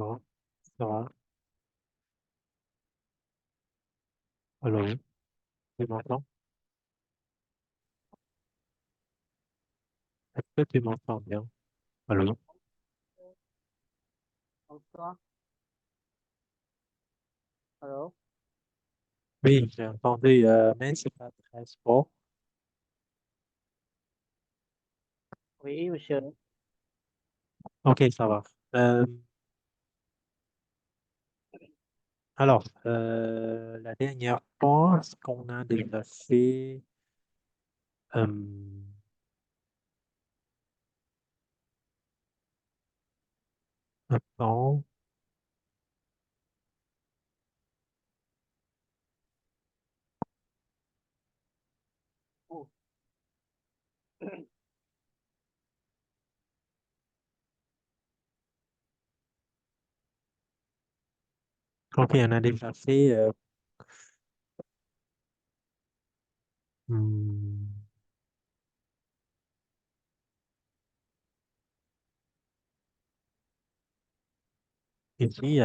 Bon, ça va. Alors, tu m'entends? Est-ce que tu m'entends bien? Alors, Bonsoir. Alors, oui, j'ai entendu, mais c'est pas très fort. oui, monsieur. Ok, ça va. Euh, alors, la dernière fois, ce qu'on a déjà fait, euh, attends, Oh, ok, on a déjà fait, hmm, ici,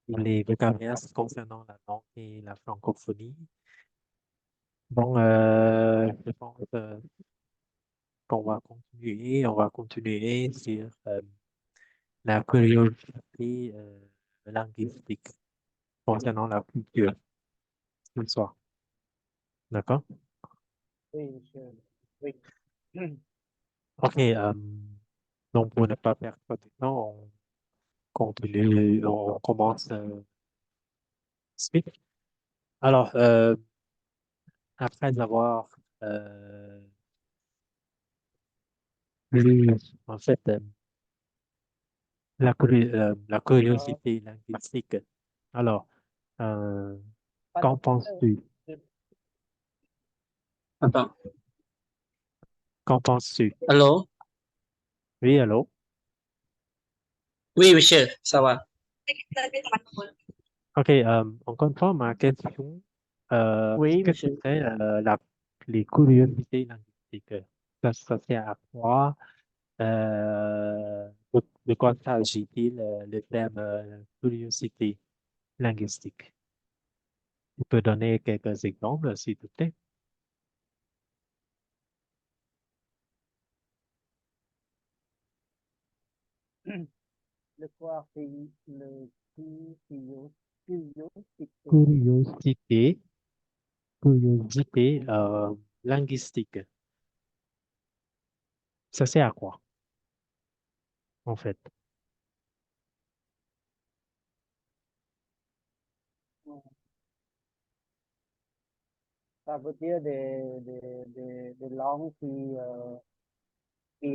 les vocabulaires concernant la langue et la francophonie. Bon, je pense qu'on va continuer sur la curiosité linguistique concernant la culture ce soir. D'accord? oui, monsieur. Oui. Ok. Donc, pour ne pas perdre trop de temps, on continue, on commence speak. Alors, après avoir lu, en fait, la Euh, curiosité linguistique, alors, euh, pas qu'en de- penses-tu? de- Attends. Qu'en penses-tu? Allô? Oui, allô? Oui, monsieur, ça va. Ok, encore une fois, ma question, Oui, qu'est-ce que monsieur. c'est les curiosités linguistiques? Ça sert à quoi? De quoi s'agit-il, le terme curiosité linguistique? Tu peux donner quelques exemples, s'il te plaît? Le quoi, c'est le curiosité. Curiosité, curiosité linguistique. Ça sert à quoi, en fait? Ça veut dire des langues qui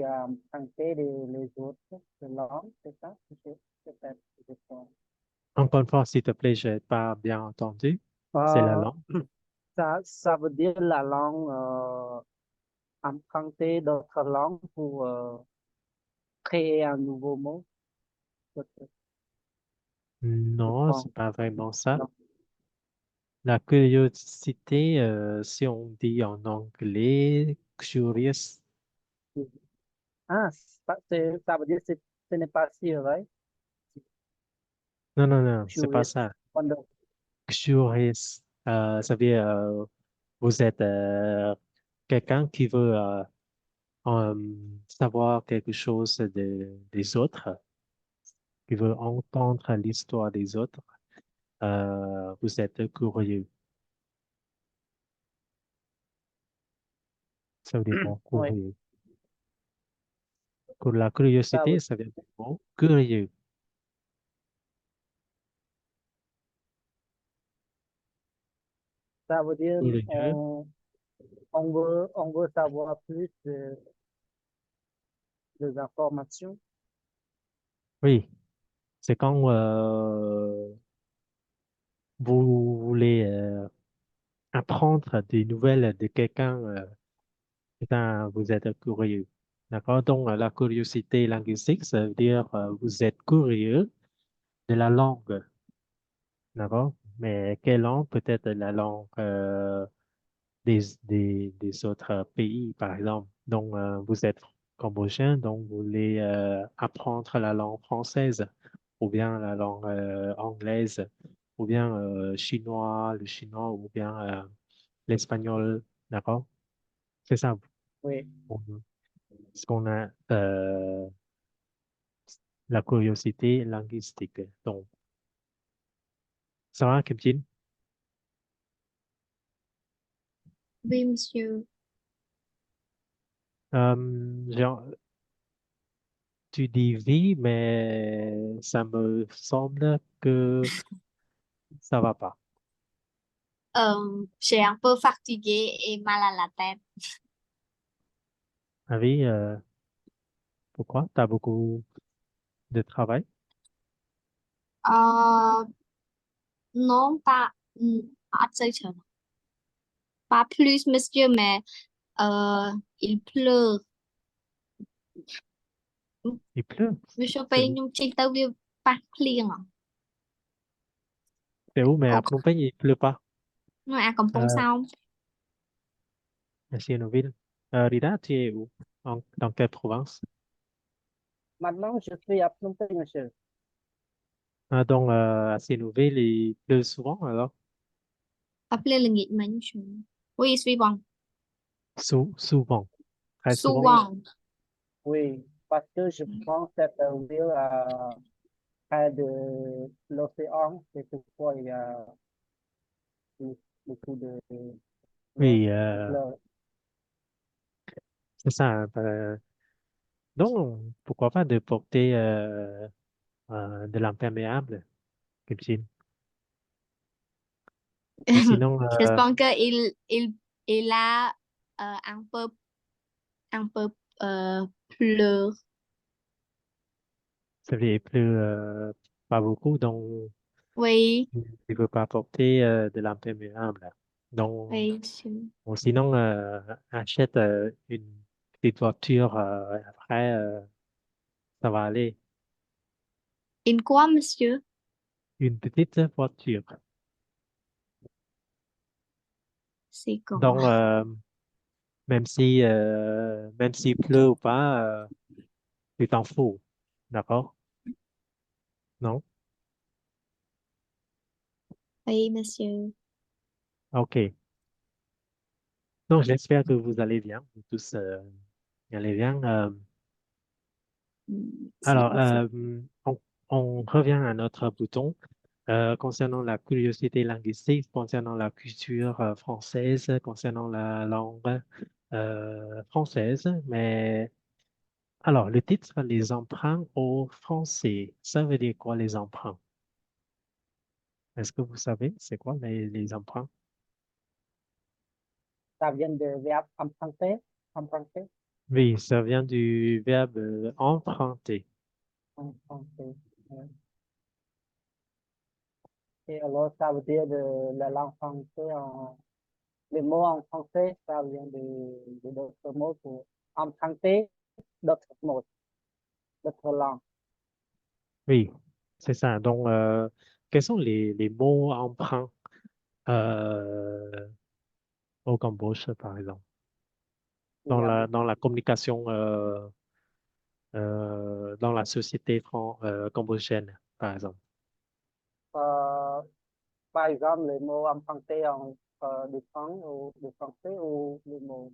empruntent les autres langues, c'est ça, monsieur? Peut-être, je pense. Encore une fois, s'il te plaît, je n'ai pas bien entendu. C'est la Euh, langue. ça veut dire la langue emprunter d'autres langues pour créer un nouveau mot, peut-être, je Non, pense. c'est pas vraiment ça. Non. La curiosité, si on dit en anglais, curious. Ah, ça veut dire que ce n'est pas si vrai. Non, non, non, c'est pas Curious. ça. Wonder. Curious, ça veut dire vous êtes quelqu'un qui veut savoir quelque chose des autres, qui veut entendre l'histoire des autres. Vous êtes curieux. Ça veut dire bon, Oui, curieux. Pour la ça curiosité, veut, ça veut dire bon, curieux. ça veut dire Curieux. on veut savoir plus des informations. Oui, c'est quand vous voulez apprendre des nouvelles de quelqu'un, quand vous êtes curieux. D'accord? Donc, la curiosité linguistique, ça veut dire vous êtes curieux de la langue. D'accord? Mais quelle langue? Peut-être la langue des autres pays, par exemple. Donc, vous êtes cambodgien, donc vous voulez apprendre la langue française ou bien la langue anglaise ou bien chinois, le chinois ou bien l'espagnol, d'accord? C'est ça. Oui, On- Ce qu'on a la curiosité linguistique. Donc, ça va, Kim? Oui, monsieur. Genre, tu dis oui, mais ça me semble que ça va pas. J'ai un peu fatigué et mal à la tête. Ah oui, pourquoi? Tu as beaucoup de travail? Euh, non, pas, à pas plus, monsieur, mais il pleut. Il pleut. Monsieur C'est Pay où? nhung chi tao viu pas clean à. C'est où? Mais à Ồ, Phnom Penh, il pleut pas. nó à cầm pông Euh, sao? à Sihanoukville. Rida, tu es où? Dans quelle province? maintenant je suis à Phnom Penh, monsieur. Ah, donc, à Sihanoukville, il pleut souvent, alors? Appelez le nghịch mà monsieur. Oui, suy bon. Souvent, très souvent. Oui, Souvent. oui, parce que je pense que cette ville près de l'océan, c'est pourquoi il y a beaucoup de Oui, fleurs. c'est ça, hein. Donc, pourquoi pas de porter de l'imperméable, Kim? Ou sinon, J'espère il a un peu pleur. ça fait pleut pas beaucoup, donc Oui, tu ne peux pas porter de l'imperméable. Donc, oui, monsieur. ou sinon, achète une petite voiture, après, ça va aller. In quoi, monsieur? Une petite voiture. C'est quoi? Donc, même s'il pleut ou pas, tu t'en fous. D'accord? Non? Oui, monsieur. OK. Donc, j'espère que vous allez bien, vous tous allez bien. C'est Alors, beaucoup. on, on revient à notre bouton concernant la curiosité linguistique, concernant la culture française, concernant la langue française. Mais alors, le titre, les emprunts au français, ça veut dire quoi les emprunts? Est-ce que vous savez, c'est quoi les emprunts? Ça vient de verbe emprunter, emprunter, Oui, ça vient du verbe emprunter. emprunter. Et alors, ça veut dire de la langue française, les mots en français, ça vient de d'autres mots pour emprunter d'autres mots, d'autres langues. Oui, c'est ça. Donc, quels sont les mots emprunts euh, au Cambodge, par exemple, Il y a dans beaucoup. la communication, dans la société cambodgienne, par exemple. Euh, par exemple, les mots empruntés en de français ou les mots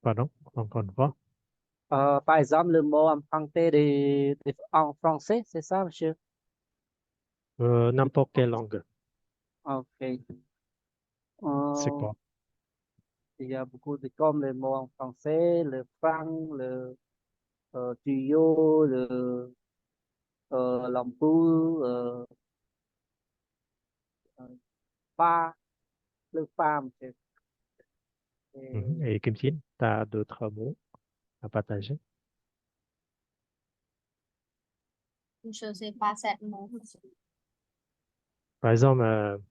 Pardon, encore une fois. par exemple, le mot emprunté en français, c'est ça, monsieur? N'importe quelle langue, Ok. c'est Euh, quoi? il y a beaucoup de comme les mots en français, le franc, le tuyau, le l'ampoule, euh, pas, le pas, monsieur. Mhm. Et, Et Kim Chin, tu as d'autres mots à partager? Je sais pas cette mot. Par exemple,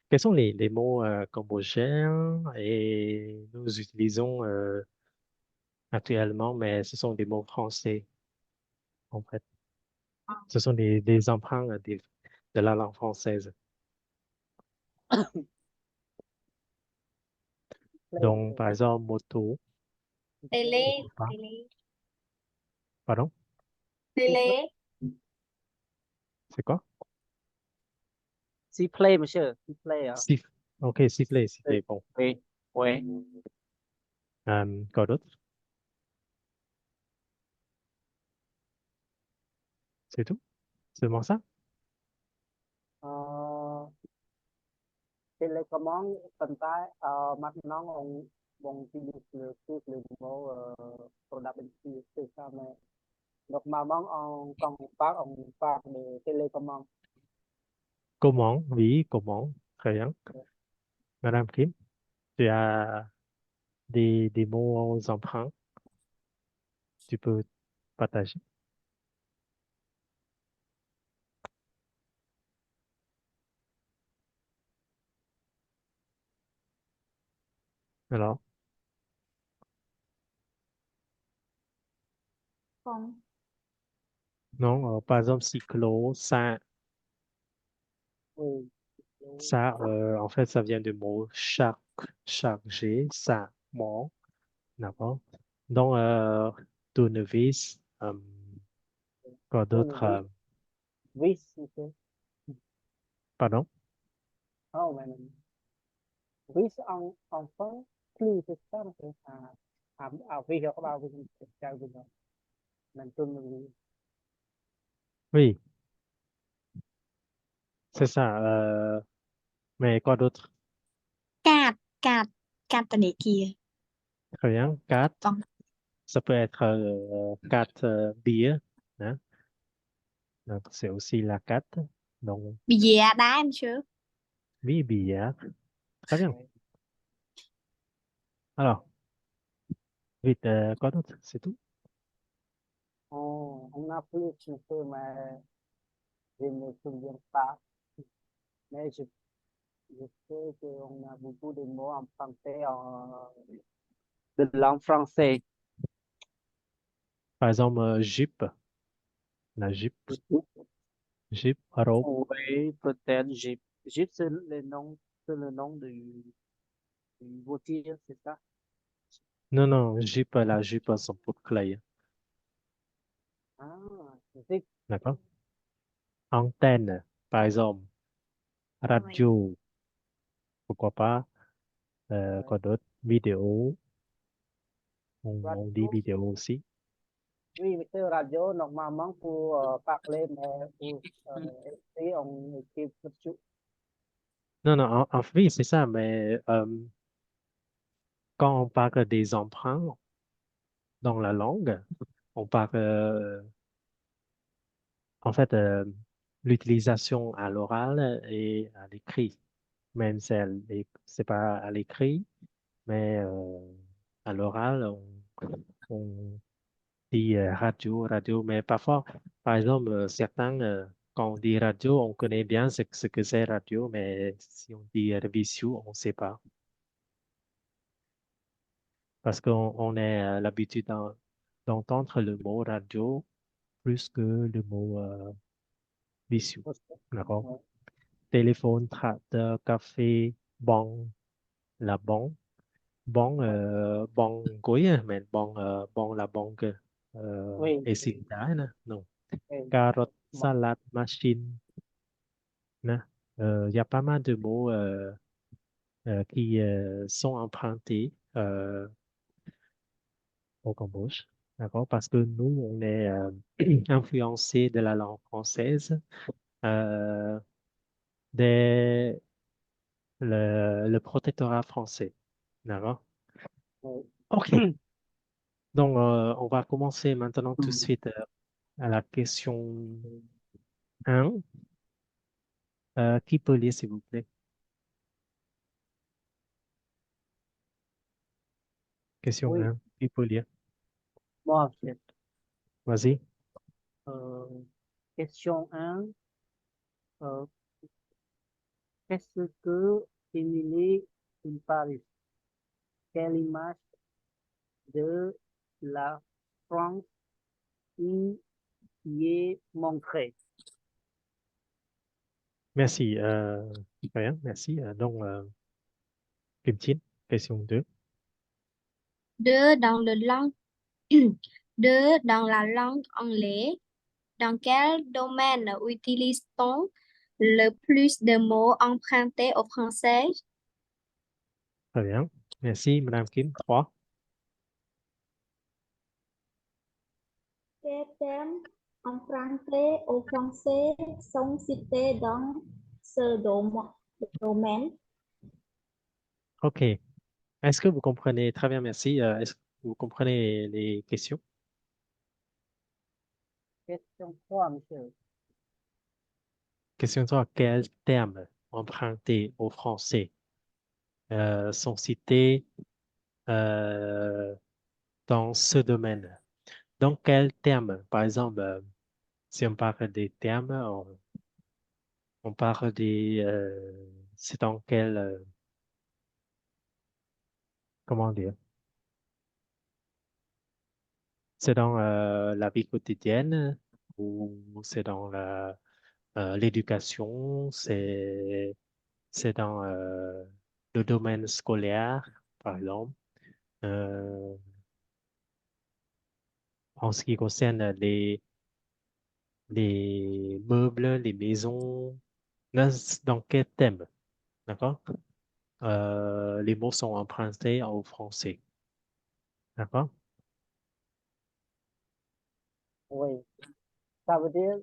quels sont les mots cambodgiens et nous utilisons actuellement, mais ce sont des mots français, en fait. Ce sont des emprunts de la langue française. Donc, par exemple, moto, Télé, pourquoi pas. télé, Pardon, télé, c'est quoi? Sifflet, monsieur. Sifflet. Ok, sifflet, sifflet, bon. Oui, oui. Quoi d'autre? C'est tout? Seulement ça? Ờ, télécommande tận tay mặt nó ông bông chỉ được le mot product and c'est ça mais normalement on parle de télécommande. Comment? Oui, comment? Très bien. Madame Kim, tu as des mots emprunts, tu peux partager. Alors, không, non, par exemple, cyclo, Oui. en fait, ça vient du mot chargé, ça, mort, d'accord? Donc, tournevis, quoi d'autre? Tournevis, vis, monsieur. Pardon? Oh, mais vis en français, clou, c'est ça, monsieur. Vis, có bao vis, chào vis, mình tournevis. Oui, c'est ça. Mais quoi d'autre? card, card, card là để kia. Très bien. Carte, Vâng, ça peut être carte bia, hein? Donc, c'est aussi la carte. Donc, bìa đá em chưa? oui, billard. Très bien. Alors, vite, quoi d'autre? C'est tout? Oh, on a plus, monsieur, mais je ne me souviens pas. Mais je sais qu'on a beaucoup de mots en français, de langue française. Par exemple, jupe, la jupe, jupe, robe. Oui, peut-être Jeep. Jeep, c'est le nom du voiture, c'est ça? Non, non, jupe, la jupe, son pot de clay. Ah, Jeep, D'accord? Antenne, par exemple, rồi. radio, pourquoi pas? Quoi d'autre? Vidéo, on dit radio. vidéo aussi. Oui, monsieur, radio, normalement, pour parler, mais pour écrire, on écrit tout de suite. Non, non, en fait, c'est ça, mais quand on parle des emprunts dans la langue, on parle, en fait, l'utilisation à l'oral et à l'écrit. Même si c'est pas à l'écrit, mais à l'oral, on dit radio, mais parfois, par exemple, certains, quand on dit radio, on connaît bien ce que c'est radio, mais si on dit visio, on ne sait pas. Parce qu'on a l'habitude d'entendre le mot radio plus que le mot visio. D'accord? Ouais. Téléphone, tracteur, café, bon, la bon. Bon, bon gối à, mais bon, bon là bon que Oui, et xịn đá nè, non. oui. Carotte, Bon, salade, machine, nè. Il y a pas mal de mots qui sont empruntés au Cambodge, d'accord? Parce que nous, on est influencé de la langue française euh, dès le protectorat français, d'accord? oui. OK. Donc, on va commencer maintenant tout de suite à la question 1. Qui peut lire, s'il vous plaît? Question Oui, 1. Qui peut lire? bon, c'est, Vas-y. question 1. Qu'est-ce que Émilie in Paris? Quelle image de la France y est montrée? Merci. Très bien, merci. Donc, Kim Chin, question 2. Deux, dans le langue, deux, dans la langue anglaise, dans quel domaine utilise-t-on le plus de mots empruntés au français? Très bien. Merci, Madame Kim. 3. Quels termes empruntés au français sont cités dans ce domaine? OK. Est-ce que vous comprenez? Très bien, merci. Est-ce que vous comprenez les questions? Question 3, monsieur. Question 3. Quels termes empruntés au français sont cités euh, dans ce domaine? Donc, quels termes? Par exemple, si on parle des termes, on parle des... c'est dans quel... comment dire? C'est dans la vie quotidienne ou c'est dans l'éducation, c'est dans le domaine scolaire, par exemple. Euh, en ce qui concerne les meubles, les maisons, dans quel thème, d'accord? Les mots sont empruntés au français, d'accord? Oui. Ça veut dire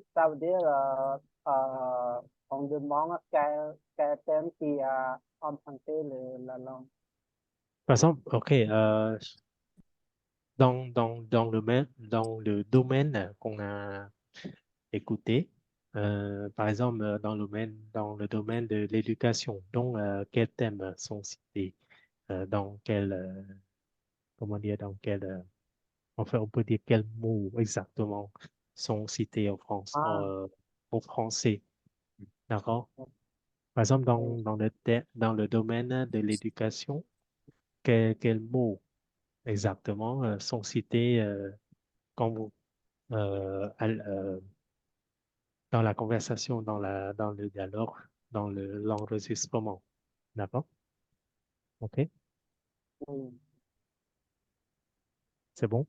on demande quel thème qui a emprunté la langue. Par exemple, OK, dans le domaine qu'on a écouté, par exemple, dans le domaine de l'éducation, donc, quels thèmes sont cités, dans quel, comment dire, dans quel, enfin, on peut dire quels mots exactement sont cités Ah, au français, d'accord? Par exemple, oui. dans le domaine de l'éducation, quels mots exactement sont cités quand vous, dans la conversation, dans le dialogue, l'enregistrement. D'accord? OK? Oui. C'est bon?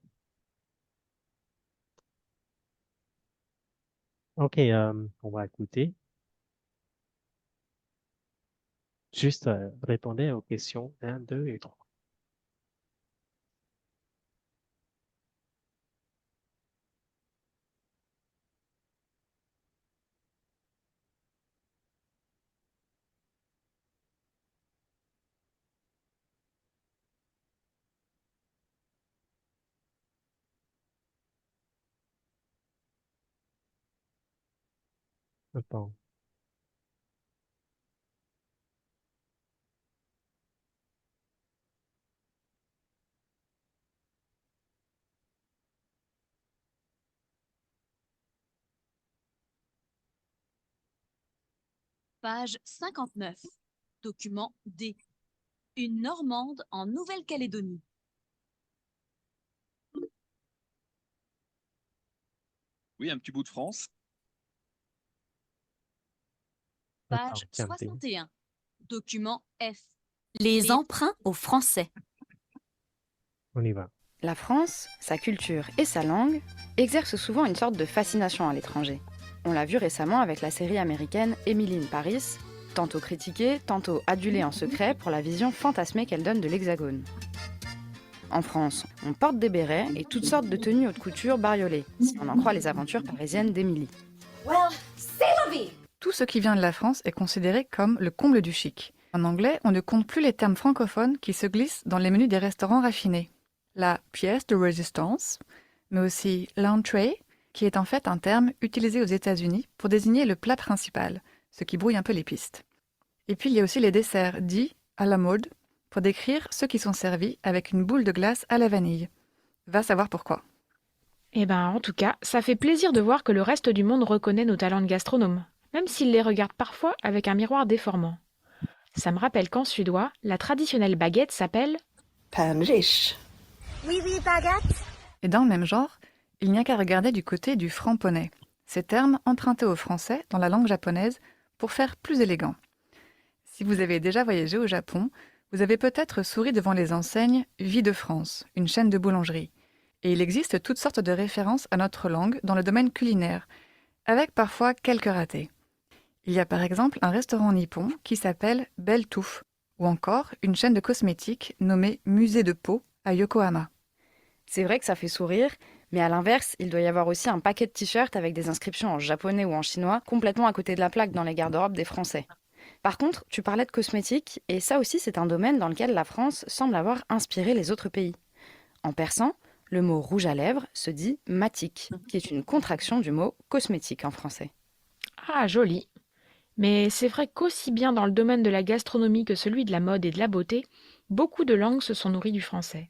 OK, on va écouter. Juste répondez aux questions 1, 2 et 3. Attends. Page 59. Document D. Une Normande en Nouvelle-Calédonie. Oui, un petit bout de France. Attends, Page tiens, 61. Document F. Les emprunts au français. on y va. La France, sa culture et sa langue exercent souvent une sorte de fascination à l'étranger. On l'a vu récemment avec la série américaine Emily in Paris, tantôt critiquée, tantôt adulée en secret pour la vision fantasmée qu'elle donne de l'Hexagone. En France, on porte des bérets et toutes sortes de tenues haute couture bariolées, si on en croit les aventures parisiennes d'Emily. Tout ce qui vient de la France est considéré comme le comble du chic. En anglais, on ne compte plus les termes francophones qui se glissent dans les menus des restaurants raffinés. La pièce de résistance, mais aussi l'entrée, qui est en fait un terme utilisé aux États-Unis pour désigner le plat principal, ce qui brouille un peu les pistes. Et puis il y a aussi les desserts dits à la mode, pour décrire ceux qui sont servis avec une boule de glace à la vanille. Va savoir pourquoi. Eh ben, en tout cas, ça fait plaisir de voir que le reste du monde reconnaît nos talents de gastronome, même s'il les regarde parfois avec un miroir déformant. Ça me rappelle qu'en suédois, la traditionnelle baguette s'appelle Pannrish. Oui, baguette. Et dans le même genre, il n'y a qu'à regarder du côté du franc-poney, ces termes empruntés au français dans la langue japonaise pour faire plus élégant. Si vous avez déjà voyagé au Japon, Vous avez peut-être souri devant les enseignes Vie de France, une chaîne de boulangerie. Et il existe toutes sortes de références à notre langue dans le domaine culinaire, avec parfois quelques ratés. Il y a par exemple un restaurant nippon qui s'appelle Belle Touffe, ou encore une chaîne de cosmétiques nommée Musée de Peau à Yokohama. C'est vrai que ça fait sourire, mais à l'inverse, il doit y avoir aussi un paquet de t-shirts avec des inscriptions en japonais ou en chinois complètement à côté de la plaque dans les garde-robes des Français. Par contre, tu parlais de cosmétiques, et ça aussi c'est un domaine dans lequel la France semble avoir inspiré les autres pays. En persan, le mot rouge à lèvres se dit matik, qui est une contraction du mot cosmétique en français. Ah, joli. Mais c'est vrai qu'aussi bien dans le domaine de la gastronomie que celui de la mode et de la beauté, beaucoup de langues se sont nourries du français.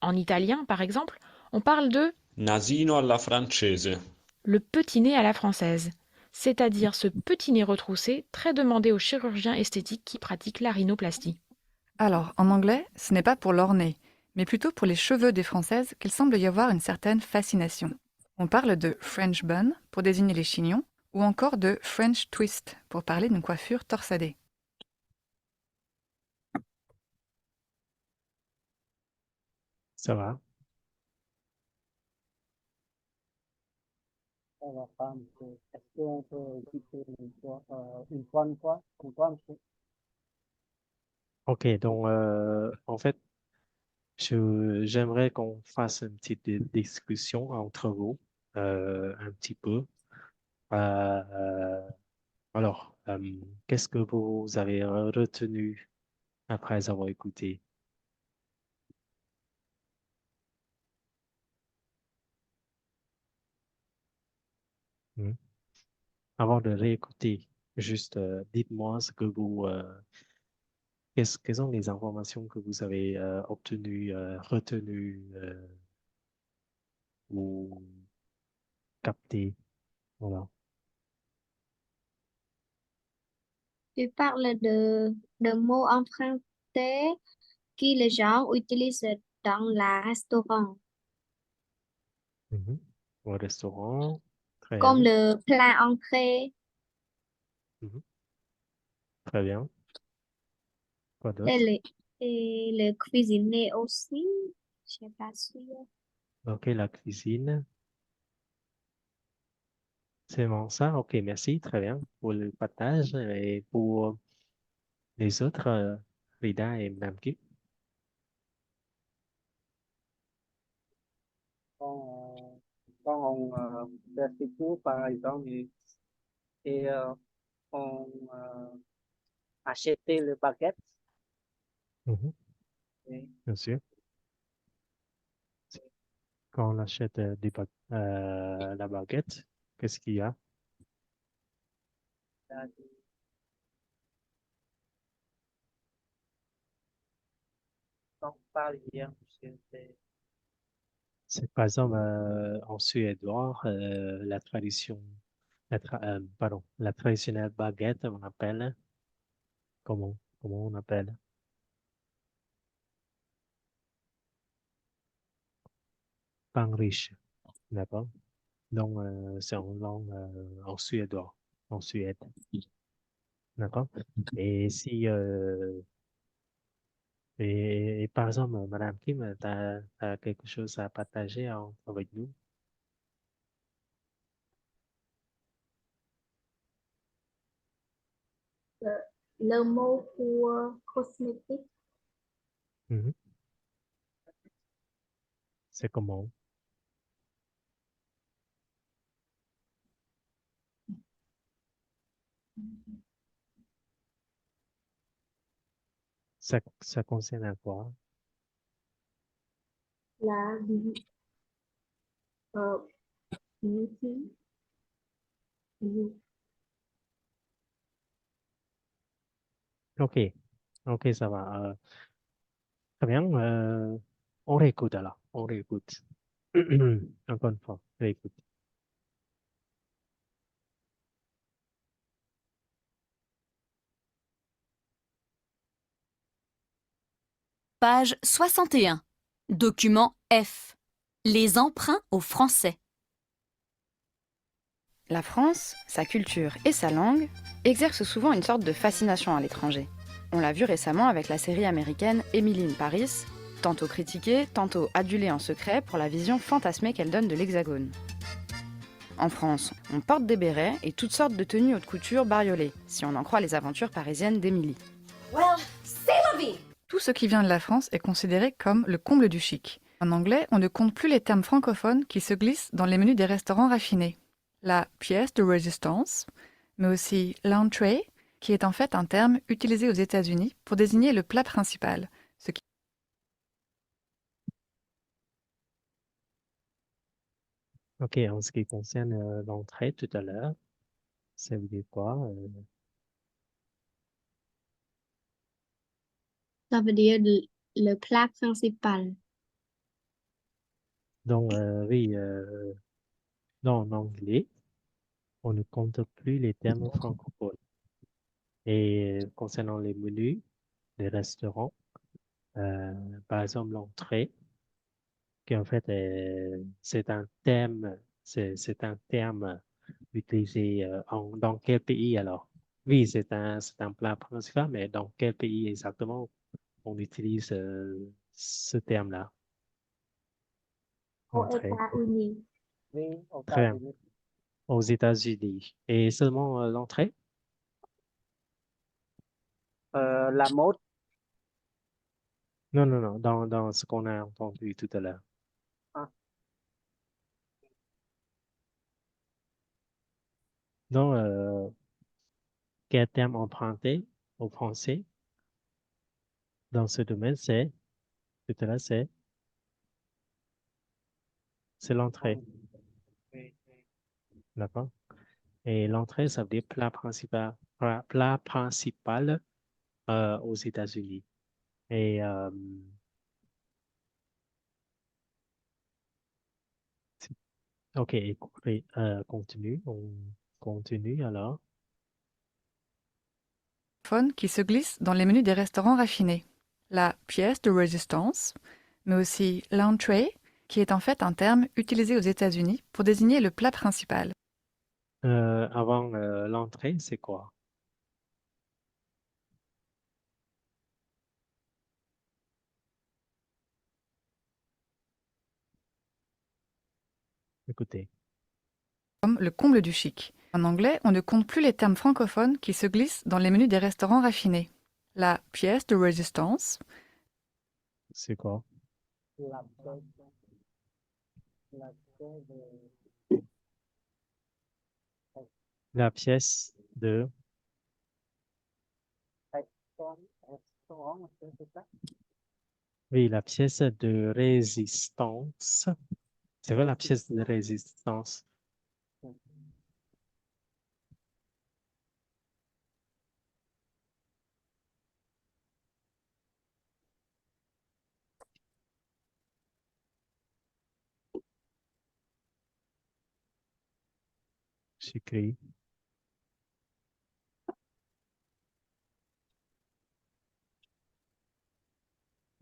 En italien, par exemple, on parle de Nasino alla francese. le petit nez à la française, c'est-à-dire ce petit nez retroussé très demandé aux chirurgiens esthétiques qui pratiquent la rhinoplastie. Alors, en anglais, ce n'est pas pour l'orner, mais plutôt pour les cheveux des Françaises qu'il semble y avoir une certaine fascination. On parle de French bun pour désigner les chignons, ou encore de French twist pour parler d'une coiffure torsadée. Ça va? Ça va pas un peu. Est-ce qu'on peut écouter une fois, monsieur? OK, donc en fait, j'aimerais qu'on fasse une petite discussion entre vous, un petit peu. Euh, alors, qu'est-ce que vous avez retenu après avoir écouté? Hmm? Avant de réécouter, juste dites-moi ce que quelles sont les informations que vous avez obtenues, retenues ou captées. Voilà. Tu parles de mots empruntés que les gens utilisent dans la restaurant, Mhm. Au restaurant, très comme bien. le plat entrée Mhm. Très bien. Quoi et d'autre? le cuisiner aussi. Je sais pas sûre. Ok, la cuisine. C'est bon ça? Ok, merci. Très bien pour le partage et pour les autres, Rida et Madame Kip. Quand on fait des cours, par exemple, et on achetait le baguette, Mhm. et Bien sûr. Quand on achète la baguette, qu'est-ce qu'il y a? là, on parle hier, monsieur, C'est par exemple en suédois, la tradition, pardon, la traditionnelle baguette, on appelle, comment on appelle? Pain riche, d'accord? Donc, c'est en langue, en suédois, en Suède, d'accord? Et si, et par exemple, Madame Kim, tu as quelque chose à partager avec nous? Le, le mot pour cosmétique, Mhm. C'est comment? Ça concerne à quoi? la euh, beauty, beauty. Ok, ok, ça va. Très bien. On réécoute alors. On réécoute. Encore une fois, réécoute. Page 61. Document F. Les emprunts au français. La France, sa culture et sa langue exercent souvent une sorte de fascination à l'étranger. On l'a vu récemment avec la série américaine Emily in Paris, tantôt critiquée, tantôt adulée en secret pour la vision fantasmée qu'elle donne de l'Hexagone. En France, on porte des bérets et toutes sortes de tenues haute couture bariolées, si on en croit les aventures parisiennes d'Emily. Tout ce qui vient de la France est considéré comme le comble du chic. En anglais, on ne compte plus les termes francophones qui se glissent dans les menus des restaurants raffinés. La pièce de résistance, mais aussi l'entrée, qui est en fait un terme utilisé aux États-Unis pour désigner le plat principal, ce qui OK, en ce qui concerne l'entrée tout à l'heure, ça veut dire quoi? Ça veut dire le plat principal. Donc, oui, dans l'anglais, on ne compte plus les termes francophones. Et concernant les menus des restaurants, par exemple, l'entrée, qui en fait, c'est un thème, c'est un terme utilisé dans quel pays alors? Oui, c'est un plat principal, mais dans quel pays exactement on utilise ce terme-là? Aux Entrée. États-Unis. Oui, aux Très bien. États-Unis. Aux États-Unis. Et seulement l'entrée? La mode, Non, non, non, dans ce qu'on a entendu tout à l'heure. ah, Donc, quel terme emprunté au français dans ce domaine, tout à l'heure, c'est l'entrée. oui, D'accord? Et l'entrée, ça veut dire plat principal aux États-Unis. Et OK, écoutez, on continue alors. qui se glissent dans les menus des restaurants raffinés. La pièce de résistance, mais aussi l'entrée, qui est en fait un terme utilisé aux États-Unis pour désigner le plat principal. Avant l'entrée, c'est quoi? Écoutez. Comme le comble du chic. En anglais, on ne compte plus les termes francophones qui se glissent dans les menus des restaurants raffinés. La pièce de résistance, C'est quoi? la pièce, la pièce La pièce de... restaurant, restaurant, c'est ça? Oui, la pièce de résistance. C'est quoi la pièce de résistance? J'écris.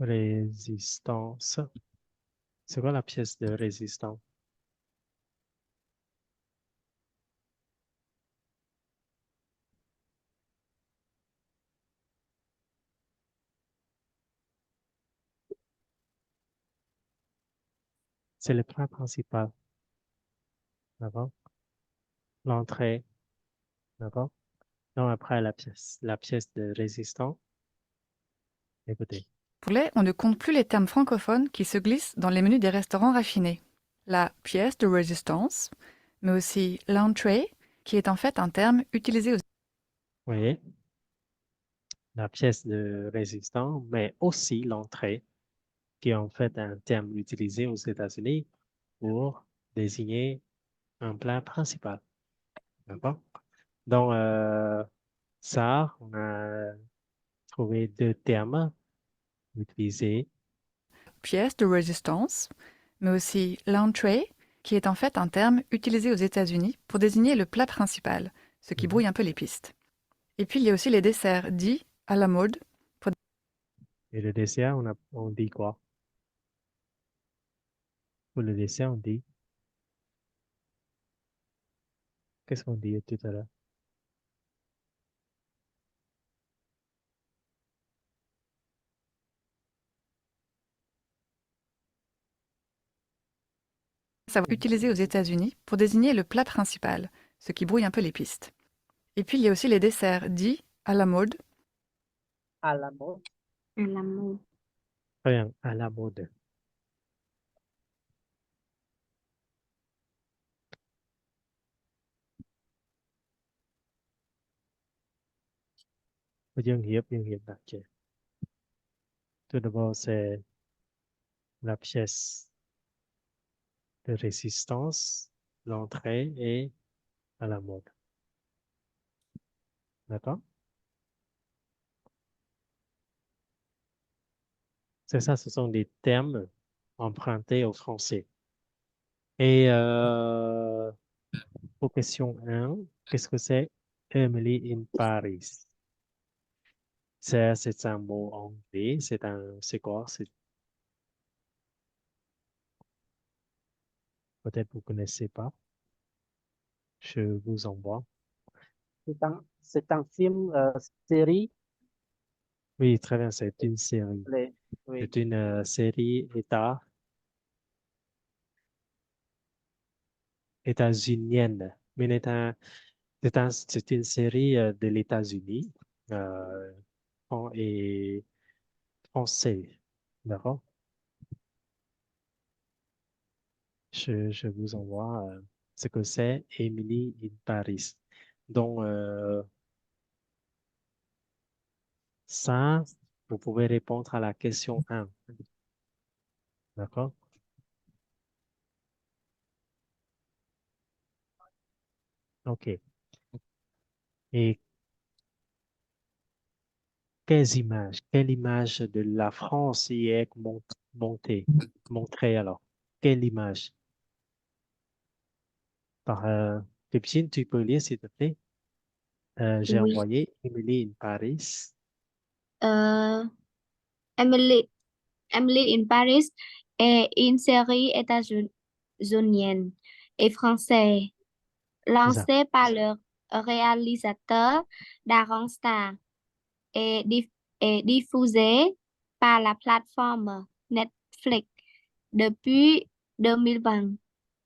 Résistance. C'est quoi la pièce de résistance? C'est le plat principal. D'accord? L'entrée. D'accord? Donc après la pièce de résistance. Écoutez. pour les, on ne compte plus les termes francophones qui se glissent dans les menus des restaurants raffinés. La pièce de résistance, mais aussi l'entrée, qui est en fait un terme utilisé aux Vous voyez? La pièce de résistance, mais aussi l'entrée, qui est en fait un terme utilisé aux États-Unis pour désigner un plat principal. D'accord? Donc, ça, on a trouvé deux termes utilisés. pièces de résistance, mais aussi l'entrée, qui est en fait un terme utilisé aux États-Unis pour désigner le plat principal, ce qui brouille un peu les pistes. Et puis il y a aussi les desserts dits à la mode. Et le dessert, on dit quoi? Pour le dessert, on dit, qu'est-ce qu'on dit tout à l'heure? savoir utilisé aux États-Unis pour désigner le plat principal, ce qui brouille un peu les pistes. Et puis il y a aussi les desserts dits à la mode. À la mode. À la mode. Très bien, à la mode. Dương Hiệp đặt chưa? Tout d'abord, c'est la pièce de résistance, l'entrée et à la mode. D'accord? C'est ça, ce sont des termes empruntés au français. Et pour question 1, qu'est-ce que c'est Emily in Paris? C'est un mot anglais, c'est quoi? Peut-être vous ne connaissez pas. Je vous envoie. C'est un film série. Oui, très bien, c'est une série. Oui. C'est une série états-unienne. Mais c'est une série de l'États-Unis euh, et français. D'accord? Je vous envoie ce que c'est Emily in Paris. Donc, ça, vous pouvez répondre à la question 1. D'accord? OK. Et quelle image de la France y est montrée alors? Quelle image? Par, Capucine, tu peux lire, s'il te plaît? J'ai Oui. envoyé Emily in Paris. Euh, Emily, Emily in Paris est une série états-unienne et française C'est ça. lancée par le réalisateur Darren Star et, et diffusée par la plateforme Netflix depuis 2020.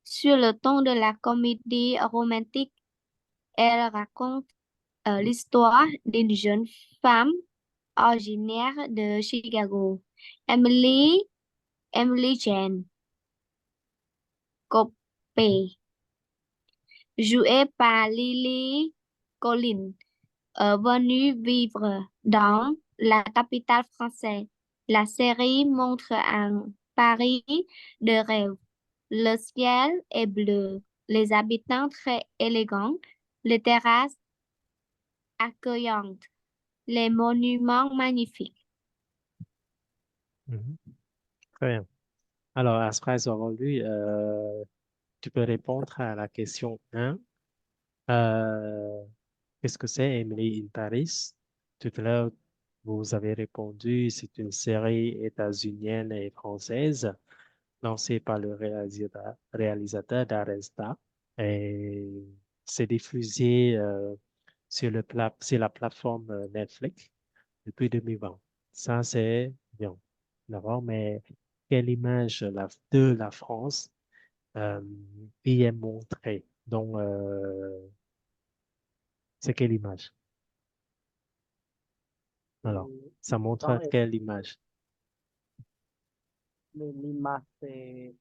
Sur le ton de la comédie romantique, elle raconte l'histoire d'une jeune femme originaire de Chicago, Emily Jane Copey, jouée par Lily Collins, venue vivre dans la capitale française. La série montre un Paris de rêve. Le ciel est bleu, les habitants très élégants, les terrasses accueillantes, les monuments magnifiques. Mhm. Très bien. Alors, après avoir lu, tu peux répondre à la question 1. Euh, Qu'est-ce que c'est Emily in Paris? Tout à l'heure, vous avez répondu, c'est une série états-unienne et française lancée par le réalisateur d'Aresta. Et c'est diffusé sur la plateforme Netflix depuis 2020. Ça, c'est bien. D'accord, mais quelle image de la France euh, y est montrée? Donc, c'est quelle image? Alors, ça montre Dans quelle image? l'image est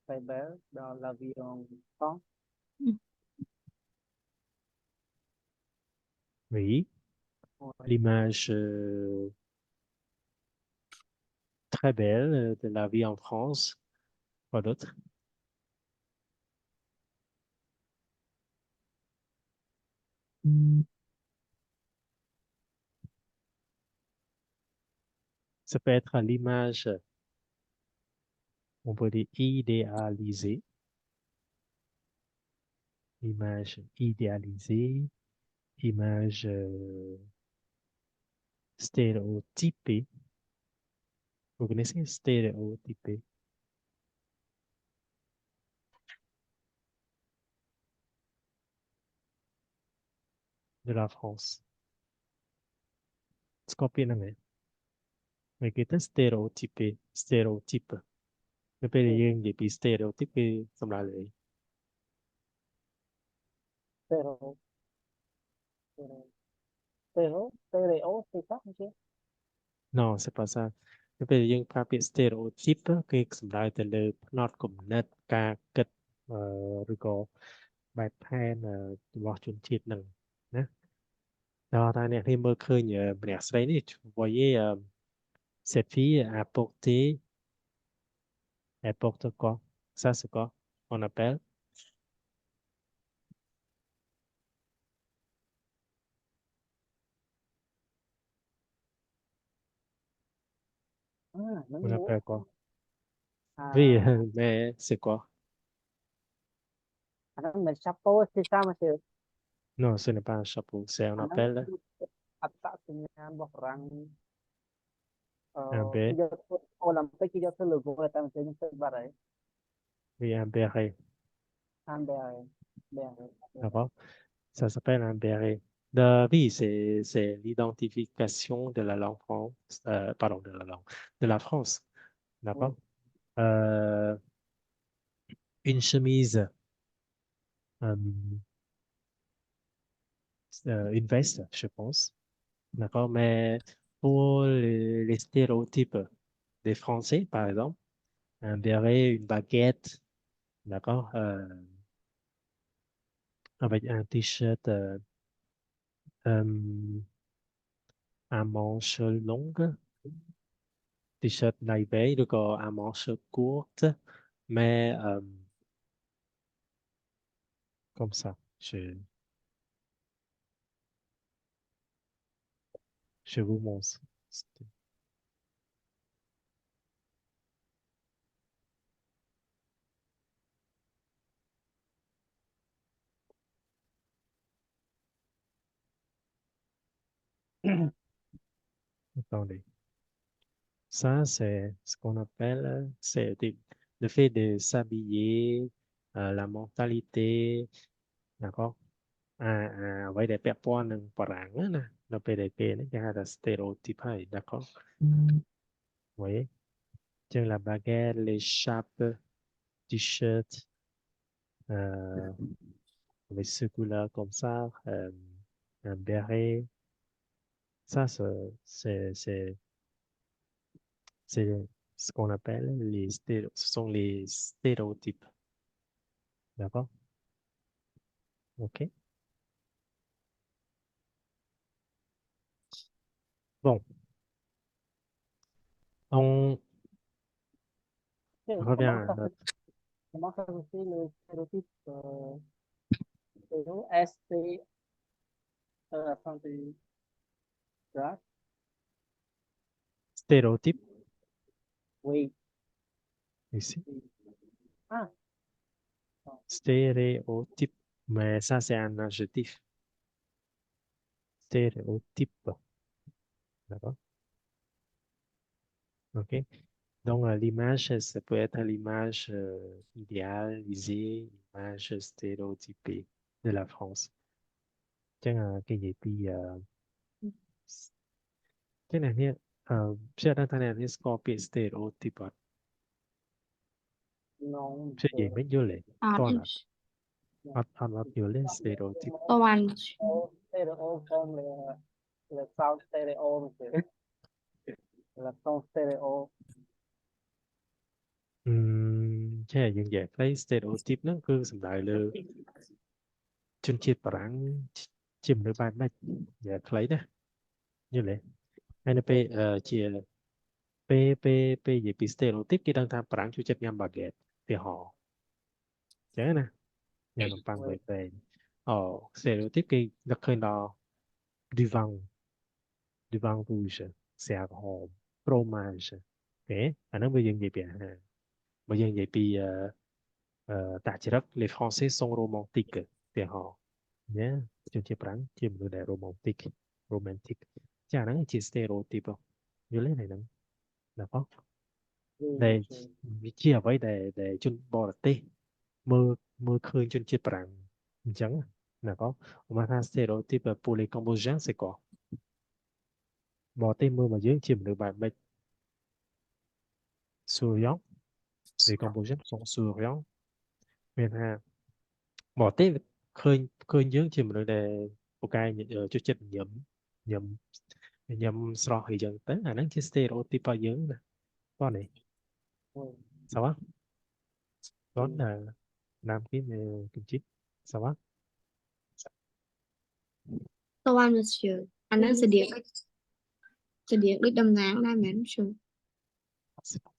très belle dans la vie en France. Oui, Ouais. l'image très belle de la vie en France. Quoi d'autre? Ça peut être l'image, on peut dire idéalisée, image idéalisée, image stéréotypée. Vous connaissez stéréotypée de la France? Skopje namanya. Mais kita stéréotypé, stéréotype. នៅពេលដែលយើងនិយាយពី stereotype គឺសំដៅលើអី Stereo. Stereo. Stereo. C'est ça, monsieur? Non c'est pas ça នៅពេលដែលយើងប្រើពាក្យ stereotype គឺសំដៅទៅលើផ្នត់គំនិតការគិតឬក៏បែបផែនរបស់ជនជាតិហ្នឹងណាដល់តែអ្នកនេះមើលឃើញម្នាក់ស្រីនេះ voyez cette fille a porte quoi ça c'est quoi on appelle Ah, on nâng appelle mũ. quoi À, oui mais c'est quoi nâng mình chapeau, c'est ça, monsieur? non ce n'est pas un chapeau c'est on Nâng appelle áp tạ sinh nhàn bọc răng. un Khi bé cho Olympic khi cho tôi lừa của người ta chơi những cái bà đấy. oui un béret Anh bè bè. d'accord ça s'appelle un béret oui c'est l'identification de la langue pardon de la langue de la France d'accord Euh, une chemise une veste je pense d'accord mais pour les stéréotypes des Français par exemple un béret une baguette d'accord avec un t-shirt à manches longues t-shirt navy rồi có à manches courtes mais comme ça je vous montre attendez ça c'est ce qu'on appelle c'est le fait de s'habiller la mentalité d'accord vậy để bẹp qua nâng parang á nè nó về để kê nó ra là stereotype hay d'accord oui chân là baguette les chapes t-shirt avec ce couleur comme ça un béret ça c'est ce qu'on appelle ce sont les stéréotypes d'accord ok bon on revient à notre Comment ça se fait le stéréotype stéréo ST la fin du graphe? stéréotype Oui. ici Ah, stéréotype mais ça c'est un adjectif stéréotype d'accord ok donc l'image ça peut être l'image idéalisée l'image stéréotypée de la France chẳng là cái gì thì cái này nhé chưa đang thay này score stéréotype non. chưa gì mấy vô lệ toàn là Orange. ăn vô lệ stéréotype Orange. Stéréo comme le sound stéréo, monsieur. Le son stéréo. chứ là những dạng cái stereotype nó cứ sầm đại lơ chân chiết bản chìm nửa bàn này dạ lấy đó như lệ anh p chia p p p gì p stereotype cái đang tham bản chủ chất ngam baguette thì họ chứ nè nhà nó bằng về stereotype cái đặc hơi đó du vin rouge xà hòm fromage thế anh nói bây giờ gì biển ha bây giờ gì bị tại chỉ đất les Français sont romantiques thì họ nhé chúng chỉ bản chìm nửa đại romantique chả nói chỉ stereotype không như thế này nè là có để chia với để chun bò tê mơ mơ khơi chun chia bản trắng là có mà tha stereotype pour les Cambodgiens c'est quoi bò tê mơ mà dưới chìm được bạn bệnh souriant Les compositions sont souriants. Mais là, bỏ tế khơi khơi nhớ chỉ một đề một cái cho chết nhầm nhầm nhầm sọ thì dần tới là nó chỉ stereotype bao nhiêu nè con này Oui. sao á đó là nam cái kim chip sao á Tôi ăn monsieur. Anh nói sẽ điện được đầm nang đây mẹ monsieur.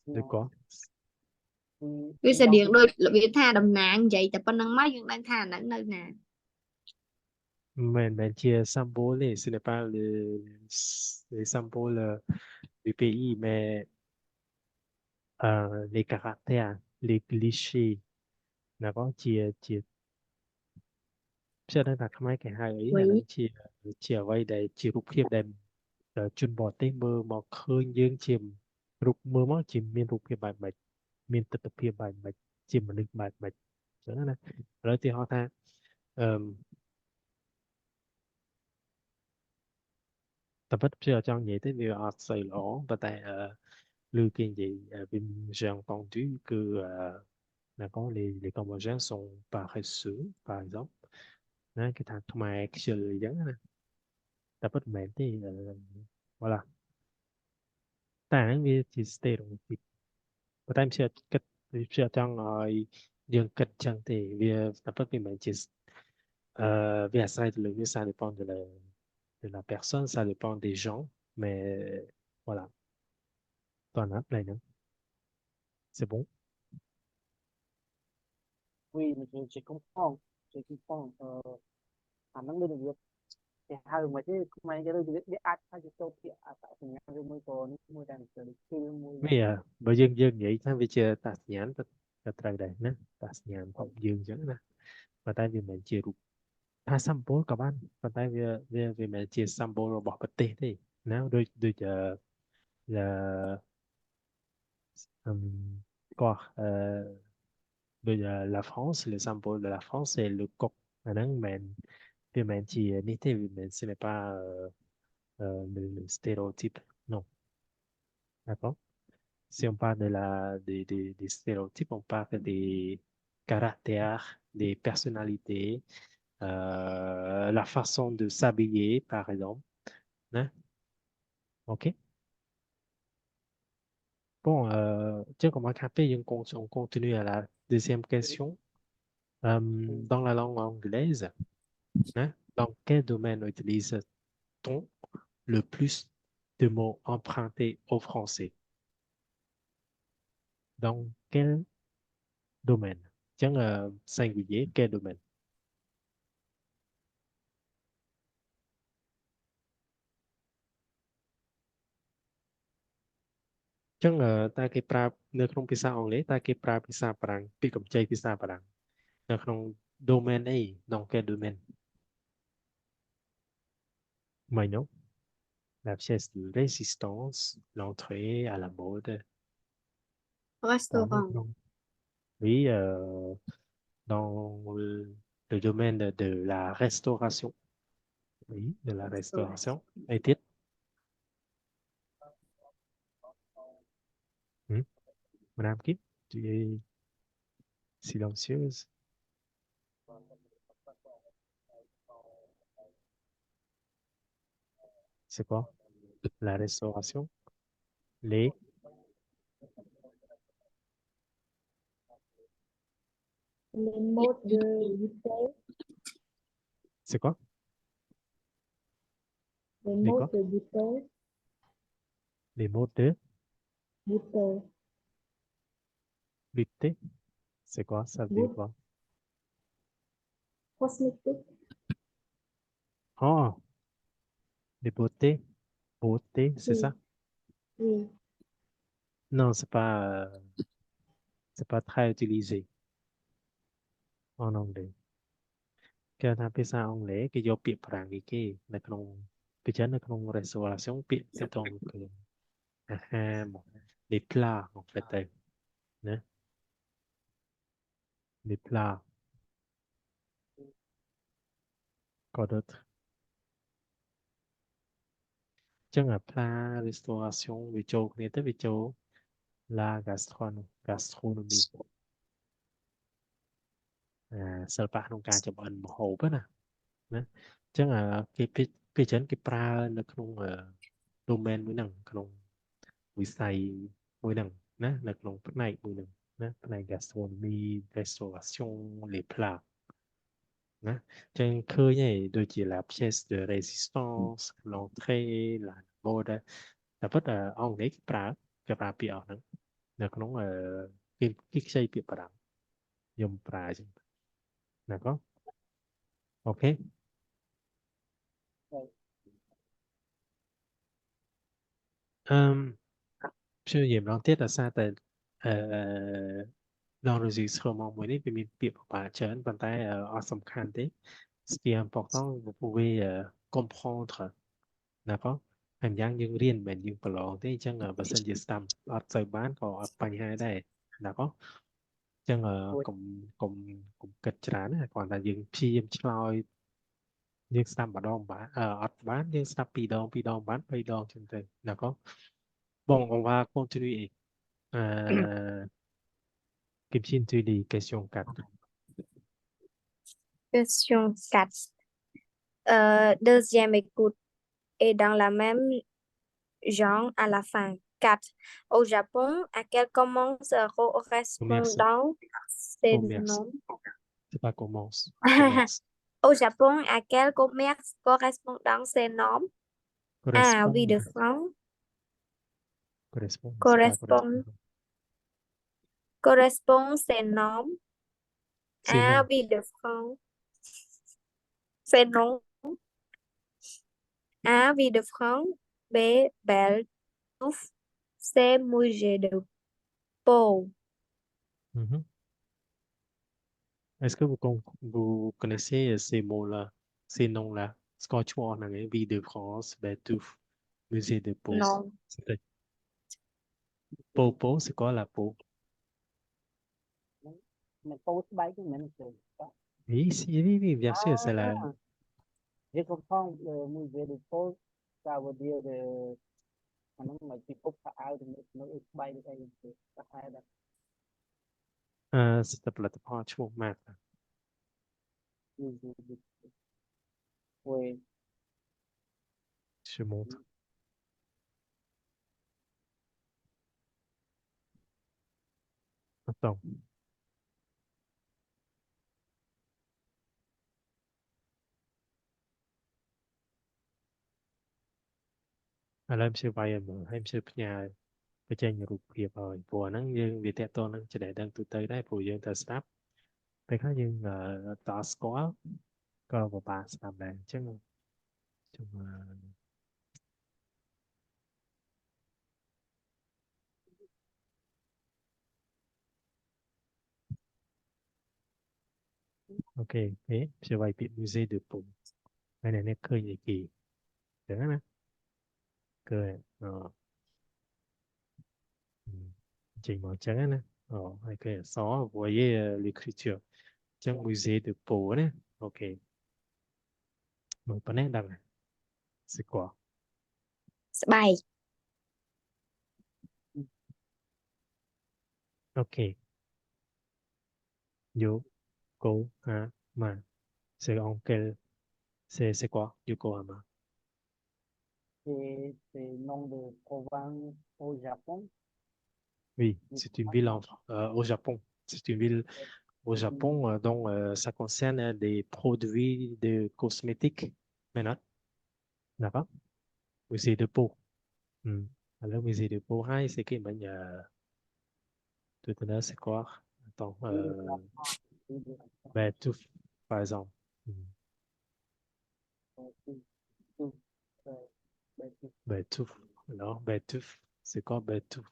được có Vì sẽ điện đôi là vì tha đầm nang vậyแต่ปนนังไม่ยังđang tha nắng nơi nè. mais qui est symbole ce n'est pas les symboles du pays mais les caractères les clichés là có chia เชื่อได้แต่ทำไมแก่หายอันนั้นเชียร์ไว้ได้เชียร์รูปเทียบได้จุนบอดได้เมื่อมาเคยยืงเชียมรูปเมื่อมาจิมมีรูปเทียบแบบแบบมีตะเพียบแบบแบบจิมมันนึกแบบแบบฉะนั้นนะแล้วที่เขาท่าเอ่อtập bất chưa trong vậy tới việc xây lỗ và tại lưu kiên gì bên j'ai entendu que là có les Cambodgiens sont paresseux par exemple đấy, cái thằng mà cái lời dẫn nè tập bất mệt thì voilà แต่นั่นคือที่สเตอริโอไทป์เพราะแต่เชื่อกัดเชื่อจังยังกัดจังที่เวียแต่เพิ่งเป็นแบบที่เวียใส่เลยเวียça dépend de la personne ça dépend des gens mais voilà ตอนนั้นอะไรนะ c'est bon Oui, mais je comprends. Je comprends. Anh nói được việc. Thì hai người mà chứ không may cái đôi cái ác hay cái câu chuyện tại vì nhau rồi mới có mới đang chờ được khi mới bây giờ bởi dân dân vậy thay vì chờ ta nhãn ta trời đây nè ta nhãn không dương chẳng nè và tại vì mình chưa đủ tha sample các bạn và tại vì vì mình chưa sample rồi bỏ bật tê thì nếu đôi đôi giờ là quoi bây giờ la France le symbole de la France c'est le coq à năng mais même si n'était mais ce n'est pas le stéréotype non d'accord si on parle de des stéréotypes on parle des caractères des personnalités la façon de s'habiller par exemple hein? Ok bon tiens comment capter on continue à la deuxième question. Dans la langue anglaise, hein, dans quel domaine utilise-t-on le plus de mots empruntés au français? Dans quel domaine? Tiens, singulier, quel domaine? Tiens, ta cái pra nơi trong ភាសាអង់គ្លេស ta cái pra ភាសាបារាំងពាក្យកម្ចីភាសាបារាំងនៅក្នុង domaine A dans quel domaine? Mais non, la pièce de résistance, l'entrée à la mode. Restaurant. Non. Oui, dans le domaine de la restauration. Oui, de la restauration. Et titre? Madame Kim, tu es silencieuse. C'est quoi? La restauration? Les? Les mots de bouteille. C'est quoi? Les Les mots quoi? de bouteille. Les mots de Bouteille. beauté? C'est quoi? Ça veut dire quoi? Cosmétique. Oh, les beautés. Beauté, c'est Oui. ça? Oui. Non, c'est pas très utilisé en anglais. គេថាភាសាអង់គ្លេសគេយកពាក្យប្រាំងគេនៅក្នុងពីចឹងនៅក្នុង restauration ពាក្យទាក់ទងគឺអាហារមក les plats en fait ទៅណា les plats quoi d'autre ចឹងអា plat restauration វាចូលគ្នាទៅវាចូល la gastronomie សិល្បៈក្នុងការចម្អិនម្ហូបណាអញ្ចឹងគេច្រើនគេប្រើនៅក្នុងdomain មួយហ្នឹងក្នុងវិស័យមួយហ្នឹងណានៅក្នុងផ្នែកមួយហ្នឹងណាផ្នែក gastronomie restauration les plats ណាអញ្ចឹងឃើញហើយដូចជា la pièce de résistance l'entrée la mode តែពិតអង់គ្លេសគេប្រើពាក្យអស់ហ្នឹងនៅក្នុងគេខ្ចីពាក្យបារាំងខ្ញុំប្រើអញ្ចឹងណាក៏អូខេ ព្យាយាមម្ដងទៀតដោយសារតែl'enregistrement មួយនេះវាមានពាក្យពិបាកច្រើនប៉ុន្តែអត់សំខាន់ទេ ce qui est important vous pouvez comprendre ណាក៏ហើយម្យ៉ាងយើងរៀនមិនមែនយើងប្រឡងទេអញ្ចឹងបើសិនជាស្ដាប់អត់ទៅបានក៏អត់បញ្ហាដែរណាក៏អញ្ចឹងកុំគិតច្រើនណាគ្រាន់តែយើងព្យាយាមឆ្លើយយើងស្ដាប់ម្ដងបានអត់បានយើងស្ដាប់2 ដងបាន3 ដងចឹងទៅណាក៏bon on va continuer Kim Chin tu dis question 4 Question 4. Deuxième écoute est dans la même genre à la fin. 4. Au Japon, à quel commence correspondant ces noms? C'est pas commence. Au Japon, à quel commerce correspondant ces noms? A. Oui de francs. Correspond ces noms. A. Oui de francs. Ces noms. A. Oui de francs. B. Belle touffe. C. Musée de peau. Est-ce que vous connaissez ces mots-là, ces noms-là? Scotch en anglais, Ville de France, Bétouf, Musée de peau. Non. Peau, c'est quoi la peau? Oui, bien sûr, c'est la... Je comprends le musée de peau, ça veut dire de... mà chỉ cúc áo thì nó bay đây là hai đó. C'est la plateforme cho mạc. Oui. Je montre. Attends. Là em sẽ vay em sẽ nhàไปแจ้งรูปเรียบร้อยព្រោះហ្នឹងយើងវាតកតនឹងចំណេះដឹងទូទៅដែរព្រោះយើងទៅស្ដាប់ពេលខ្លះយើងតស្គាល់ក៏ពិបាកស្ដាប់ដែរអញ្ចឹងខ្ញុំអូខេខ្ញុំវាយពាក្យ musée de peau ហើយនេះឃើញអីគេអញ្ចឹងណាឃើញចេញមកអញ្ចឹងណាហើយគេអក្សរ voyez l'écriture អញ្ចឹង musée de peau ណាអូខេមើលប៉ុណ្ណេះដឹង c'est quoi ស្បែក ok Yokohama c'est en quel c'est quoi Yokohama C'est nom de province au Japon. Oui, c'est une ville au Japon. C'est une ville au Japon dont ça concerne des produits de cosmétiques. Maintenant, d'accord? Musée de peau. Alors, musée de peau, c'est qui? Tout à l'heure, c'est quoi? Attends. Tout, par exemple. Tout. Alors, tout, c'est quoi tout?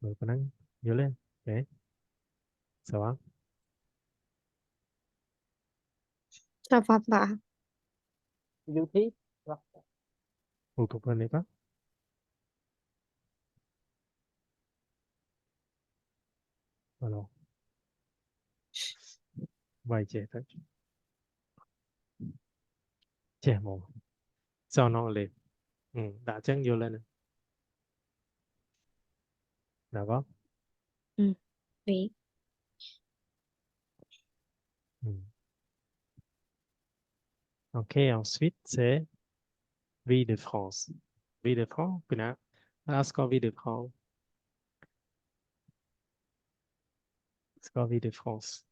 Rồi có năng nhớ lên đấy sao á Ça va pas. Du thí. vous comprenez pas alors vài trẻ thôi trẻ mồ sao nó lên Đã chân vô lên. D'accord? Oui. Ok, ensuite, c'est Ville de France. Ville de France, Pina. Score Ville de France. Score Ville de France.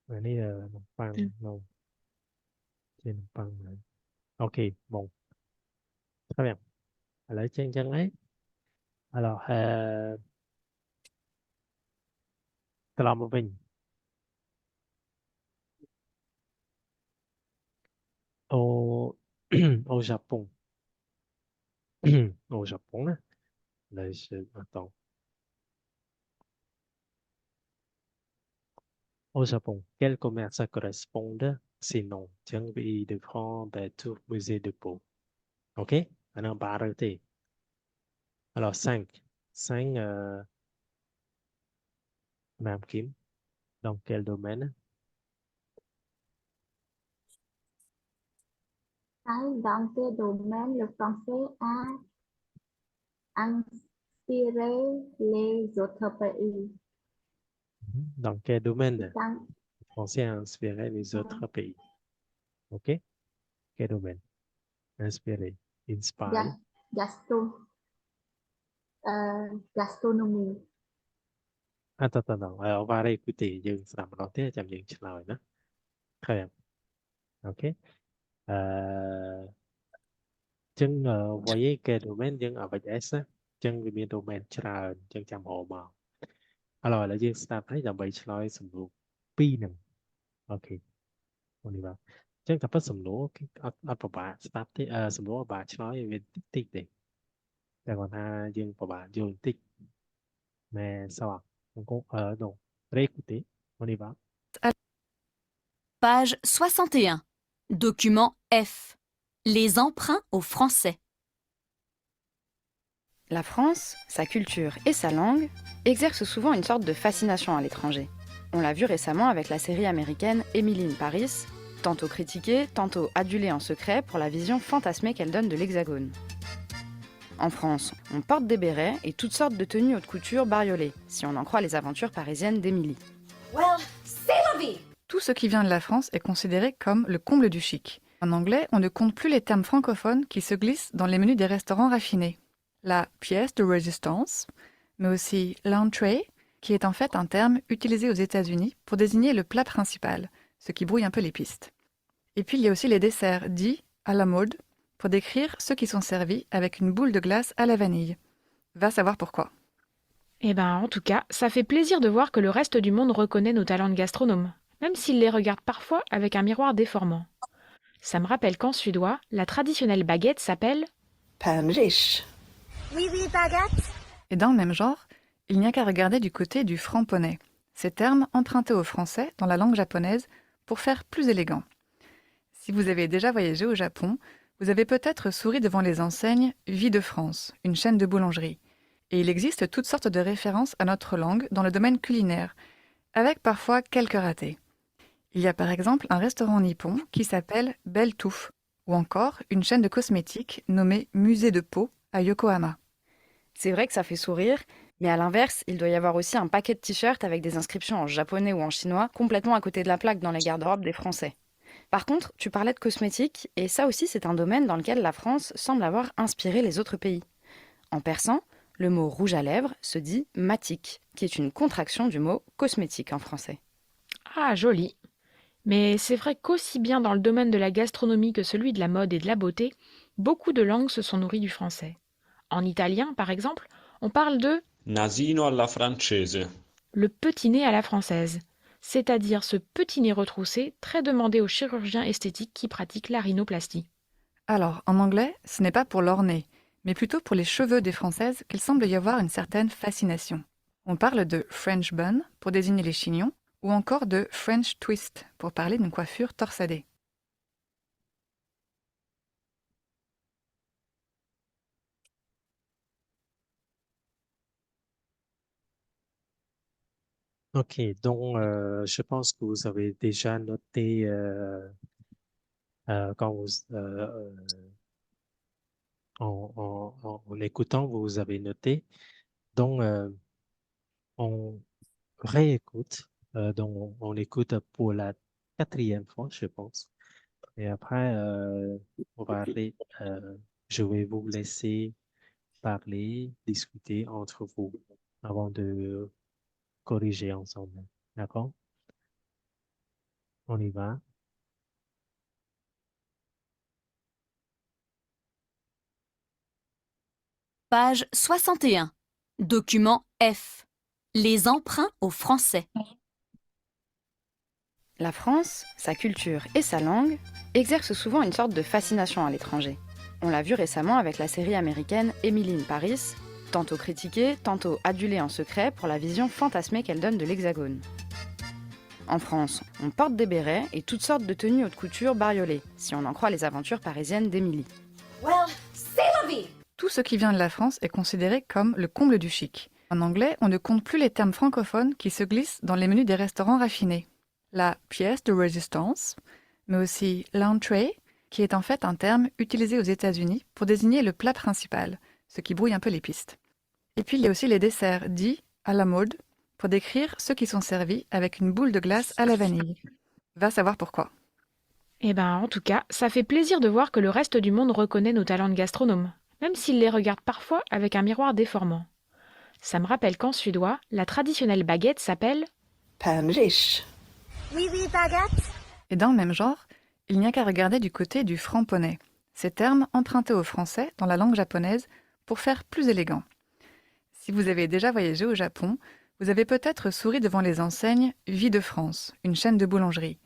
Đây là một bằng non. Trên một bằng này. Ok, bon. Très bien. Lấy chân chân ấy. Alors, trở lại một mình. Au, au Japon. Au Japon, là. Là, attends. Au Japon, quel commerce correspond sinon chân vị de France vers tout musée de peau? Ok? Maintenant, on va arrêter. Alors, 5. 5, Nam Kim. Dans quel domaine? Dans quel domaine le français a inspiré les autres pays? Dans quel domaine Dans, le français a inspiré les autres pays? Ok? Quel domaine? Inspiré. Inspire. gaston, gastronomie. Attends. On va réécouter. Je sẽ làm đầu tiên chậm dừng trả lời đó. Très bien. Ok. Chân voyez quel domaine dân ở với S á. Chân vì miền domaineច្រើនchânចាំហៅមកឥឡូវយើងស្ដាប់ហើយដើម្បីឆ្លើយសំណួរ2ហ្នឹងអូខេអូនេះបាទចឹងតែពិតសំណួរគឺអត់ពិបាកស្ដាប់ទេសំណួរពិបាកឆ្លើយវាតិចទេតែគាត់ថាយើងពិបាកយល់បន្តិច mais ça va donc réécoutez on y va Page 61. Document F. Les emprunts au français. La France, sa culture et sa langue exercent souvent une sorte de fascination à l'étranger. On l'a vu récemment avec la série américaine Emily in Paris, tantôt critiquée, tantôt adulée en secret pour la vision fantasmée qu'elle donne de l'Hexagone. En France, on porte des bérets et toutes sortes de tenues haute couture bariolées, si on en croit les aventures parisiennes d'Emily. Tout ce qui vient de la France est considéré comme le comble du chic. En anglais, on ne compte plus les termes francophones qui se glissent dans les menus des restaurants raffinés. La pièce de résistance, mais aussi l'entrée, qui est en fait un terme utilisé aux États-Unis pour désigner le plat principal, ce qui brouille un peu les pistes. Et puis il y a aussi les desserts dits à la mode, pour décrire ceux qui sont servis avec une boule de glace à la vanille. Va savoir pourquoi. Eh ben, en tout cas, ça fait plaisir de voir que le reste du monde reconnaît nos talents de gastronomes, même s'il les regarde parfois avec un miroir déformant. Ça me rappelle qu'en suédois, la traditionnelle baguette s'appelle Pernrish. Et dans le même genre, il n'y a qu'à regarder du côté du franc-poney, ces termes empruntés au français dans la langue japonaise pour faire plus élégant. Si vous avez déjà voyagé au Japon, vous avez peut-être souri devant les enseignes Vie de France, une chaîne de boulangerie. Et il existe toutes sortes de références à notre langue dans le domaine culinaire, avec parfois quelques ratés. Il y a par exemple un restaurant nippon qui s'appelle Belle Touffe, ou encore une chaîne de cosmétiques nommée Musée de Peau à Yokohama. C'est vrai que ça fait sourire, mais à l'inverse, il doit y avoir aussi un paquet de t-shirts avec des inscriptions en japonais ou en chinois complètement à côté de la plaque dans les garde-robes des Français. Par contre, tu parlais de cosmétiques, et ça aussi c'est un domaine dans lequel la France semble avoir inspiré les autres pays. En persan, le mot rouge à lèvres se dit matique, qui est une contraction du mot cosmétique en français. Ah, joli. Mais c'est vrai qu'aussi bien dans le domaine de la gastronomie que celui de la mode et de la beauté, beaucoup de langues se sont nourries du français. En italien, par exemple, on parle de Nasino alla francese. le petit nez à la française, c'est-à-dire ce petit nez retroussé très demandé aux chirurgiens esthétiques qui pratiquent la rhinoplastie. Alors, en anglais, ce n'est pas pour leur nez, mais plutôt pour les cheveux des Françaises qu'il semble y avoir une certaine fascination. On parle de French bun pour désigner les chignons, ou encore de French twist pour parler d'une coiffure torsadée. Ok, donc je pense que vous avez déjà noté quand vous, en écoutant, vous avez noté. Donc, on réécoute. Donc, on écoute pour la quatrième fois, je pense. Et après, on va je vais vous laisser parler, discuter entre vous avant de corriger ensemble. D'accord? On y va. Page 61. Document F. Les emprunts au français. La France, sa culture et sa langue exercent souvent une sorte de fascination à l'étranger. On l'a vu récemment avec la série américaine Emily in Paris, tantôt critiquée, tantôt adulée en secret pour la vision fantasmée qu'elle donne de l'Hexagone. En France, on porte des bérets et toutes sortes de tenues haute couture bariolées, si on en croit les aventures parisiennes d'Emily. Tout ce qui vient de la France est considéré comme le comble du chic. En anglais, on ne compte plus les termes francophones qui se glissent dans les menus des restaurants raffinés. La pièce de résistance, mais aussi l'entrée, qui est en fait un terme utilisé aux États-Unis pour désigner le plat principal, ce qui brouille un peu les pistes. Et puis il y a aussi les desserts dits à la mode, pour décrire ceux qui sont servis avec une boule de glace à la vanille. Va savoir pourquoi. Eh ben, en tout cas, ça fait plaisir de voir que le reste du monde reconnaît nos talents de gastronomes, même s'il les regarde parfois avec un miroir déformant. Ça me rappelle qu'en suédois, la traditionnelle baguette s'appelle Pernrish. Et dans le même genre, il n'y a qu'à regarder du côté du franc-poney, ces termes empruntés au français dans la langue japonaise pour faire plus élégant. Si vous avez déjà voyagé au Japon, vous avez peut-être souri devant les enseignes Vie de France, une chaîne de boulangerie.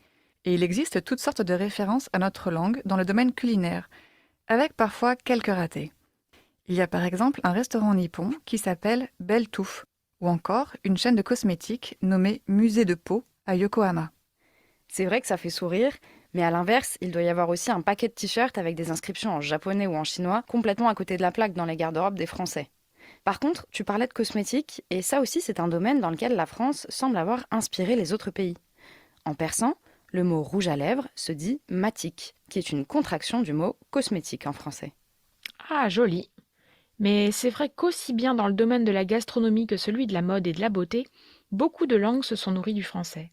Et il existe toutes sortes de références à notre langue dans le domaine culinaire, avec parfois quelques ratés. Il y a par exemple un restaurant nippon qui s'appelle Belle Touffe, ou encore une chaîne de cosmétiques nommée Musée de Peau à Yokohama. C'est vrai que ça fait sourire, mais à l'inverse, il doit y avoir aussi un paquet de t-shirts avec des inscriptions en japonais ou en chinois complètement à côté de la plaque dans les garde-robes des Français. Par contre, tu parlais de cosmétiques, et ça aussi c'est un domaine dans lequel la France semble avoir inspiré les autres pays. En persan, le mot rouge à lèvres se dit matique, qui est une contraction du mot cosmétique en français. Ah, joli. Mais c'est vrai qu'aussi bien dans le domaine de la gastronomie que celui de la mode et de la beauté, beaucoup de langues se sont nourries du français.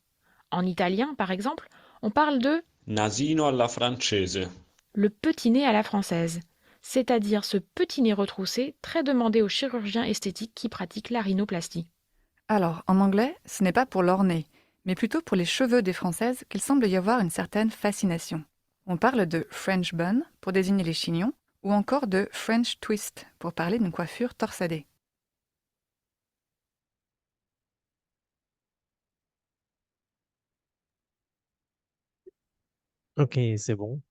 En italien, par exemple, on parle de Nasino alla francese. le petit nez à la française, c'est-à-dire ce petit nez retroussé très demandé aux chirurgiens esthétiques qui pratiquent la rhinoplastie. Alors, en anglais, ce n'est pas pour leur nez, mais plutôt pour les cheveux des Françaises qu'il semble y avoir une certaine fascination. On parle de French bun pour désigner les chignons, ou encore de French twist pour parler d'une coiffure torsadée. Ok, c'est bon.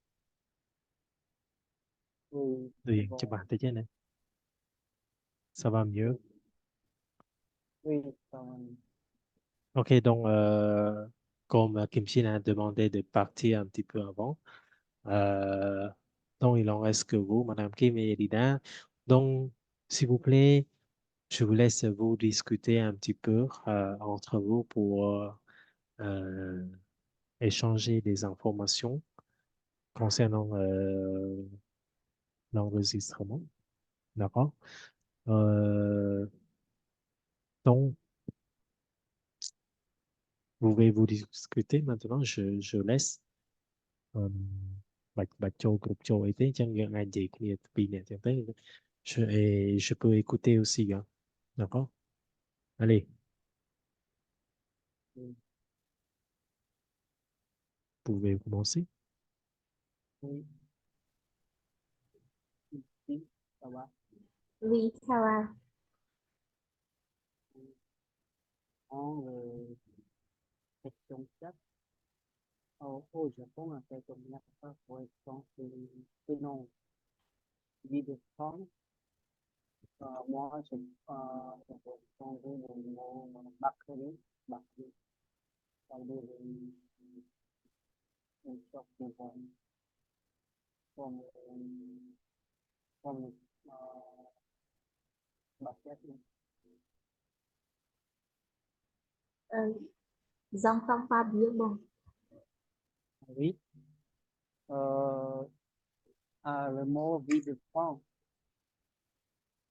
Oui, Từ c'est điển cho bon. bạn tới trên này. Ça va mieux. Oui, ça- Ok, donc, comme Kim Shin a demandé de partir un petit peu avant, euh, donc il en reste que vous, Madame Kim et Elina. Donc, s'il vous plaît, je vous laisse vous discuter un petit peu entre vous pour euh, échanger des informations concernant l'enregistrement. D'accord? Euh, donc, vous pouvez vous discuter maintenant. Je laisse. Bạch Châu, Cục Châu ấy thế chẳng những anh chị kia vì nè chẳng tới je peux écouter aussi hein. D'accord? Allez, oui, vous pouvez commencer. oui, oui, ça va. Oui, ça va. En question 4, au Japon, la première fois pour l'instant, c'est non, vie de France. Moi, je vais changer le mot Bakri, ça veut dire une sorte de comme, comme basket. J'entends pas bien. Bon. Oui, Euh, le mot vie de France,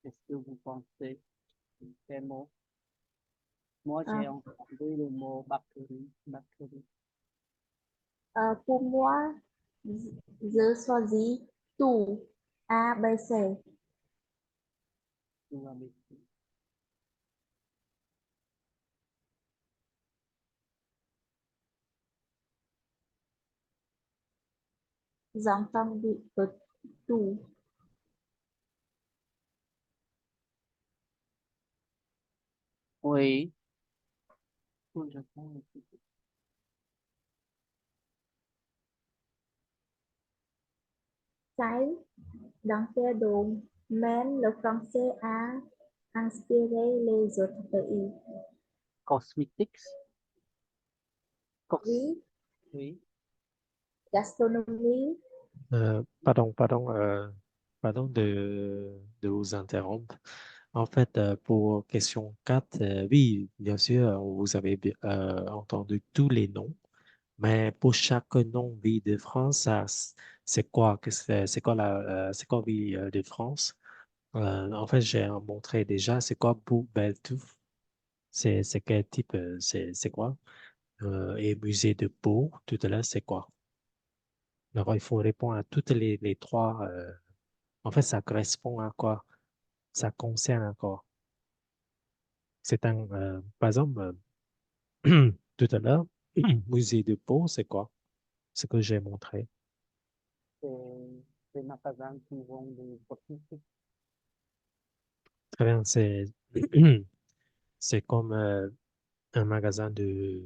qu'est-ce que vous pensez? Quel mot? Moi, À, j'ai entendu le mot batterie, batterie. pour moi, je choisis tout. A, B, C. Vous l'avez dit. J'entends tout. Oui, tout je pense. Trái, dans quel domaine le français a inspiré les autres pays? Cosmetics, cos, Oui, oui, gastronomie, Pardon de vous interrompre. En fait, pour question 4, oui, bien sûr, vous avez entendu tous les noms, mais pour chaque nom ville de France, c'est quoi? C'est quoi c'est quoi ville de France? En fait, j'ai montré déjà, c'est quoi Beltouf? C'est quel type? C'est quoi? Et musée de Pau, tout à l'heure, c'est quoi? Alors, il faut répondre à toutes les trois. En fait, ça correspond à quoi? Ça concerne à quoi? Par exemple, tout à l'heure, musée de Pau, c'est quoi? Ce que j'ai montré. c'est des magasins qui vendent des cosmétiques. Très bien, c'est comme un magasin de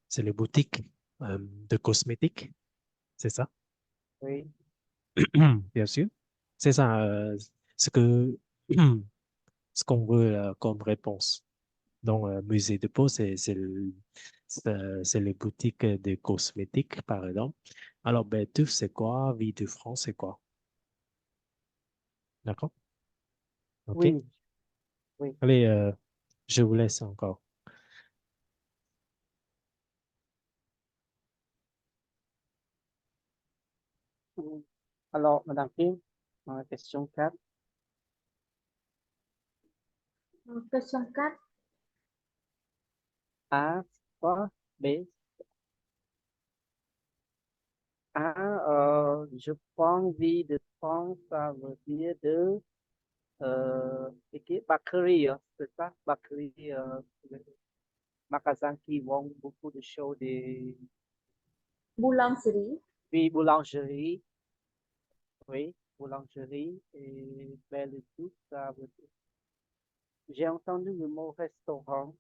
c'est les boutiques de cosmétiques, c'est ça? Oui, Bien sûr. C'est ça, ce que ce qu'on veut comme réponse. Donc, musée de Pau, c'est les boutiques de cosmétiques, par exemple. Alors, ben, TÜV, c'est quoi? Vie de France, c'est quoi? D'accord? OK? oui, oui. Allez, je vous laisse encore. Oui. Alors, Madame Kim, question 4. question 4. A, quoi? B. A, je pense vie de France, ça veut dire Bakery, hein, c'est ça? Bakery, magasin qui vend beaucoup de choses, Boulangerie, oui, boulangerie, oui, boulangerie et belle et tout, ça veut dire. J'ai entendu le mot restaurant,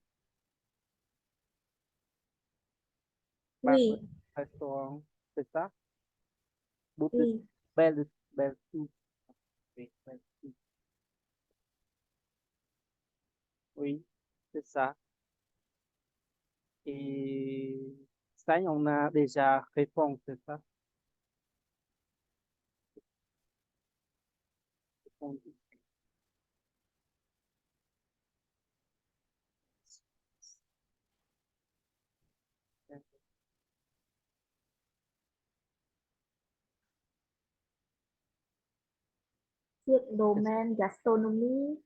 oui, restaurant, c'est ça? Boutique, oui. belle, belle tout, oui, belle tout, oui, c'est ça. Et ça, on a déjà répondu, c'est ça? Répondu. Thuộc domaine gastronomie,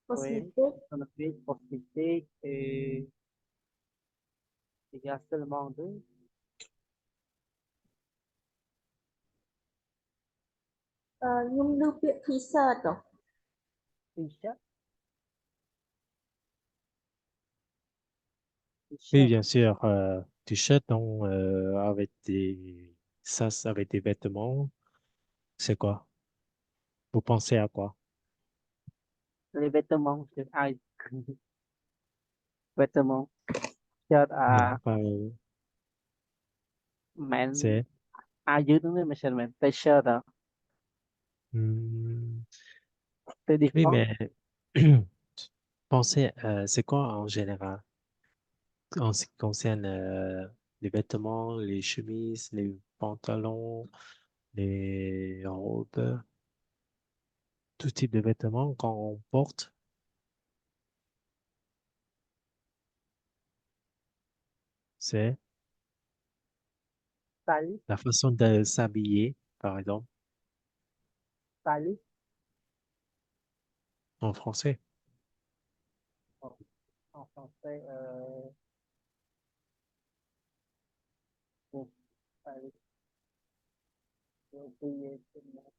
Oui, cosmétique, on a fait cosmétique et il y a seulement deux. nhung lưu viện t-shirt rồi. T-shirt, Oui, t-shirt, bien sûr, t-shirt, donc, avec des vêtements, c'est quoi? Vous pensez à quoi? les vêtements, c'est vêtements, shirt Non, pas, men, c'est, dưới đúng rồi, measurement, t-shirt, hmm, c'est oui, différent. mais pensez, c'est quoi en général? En ce qui concerne les vêtements, les chemises, les pantalons, les robes, tout type de vêtements qu'on porte, c'est, Stylish, La façon de s'habiller, par exemple, stylish. en français. En, en français, bon, stylish. J'ai oublié ce mot.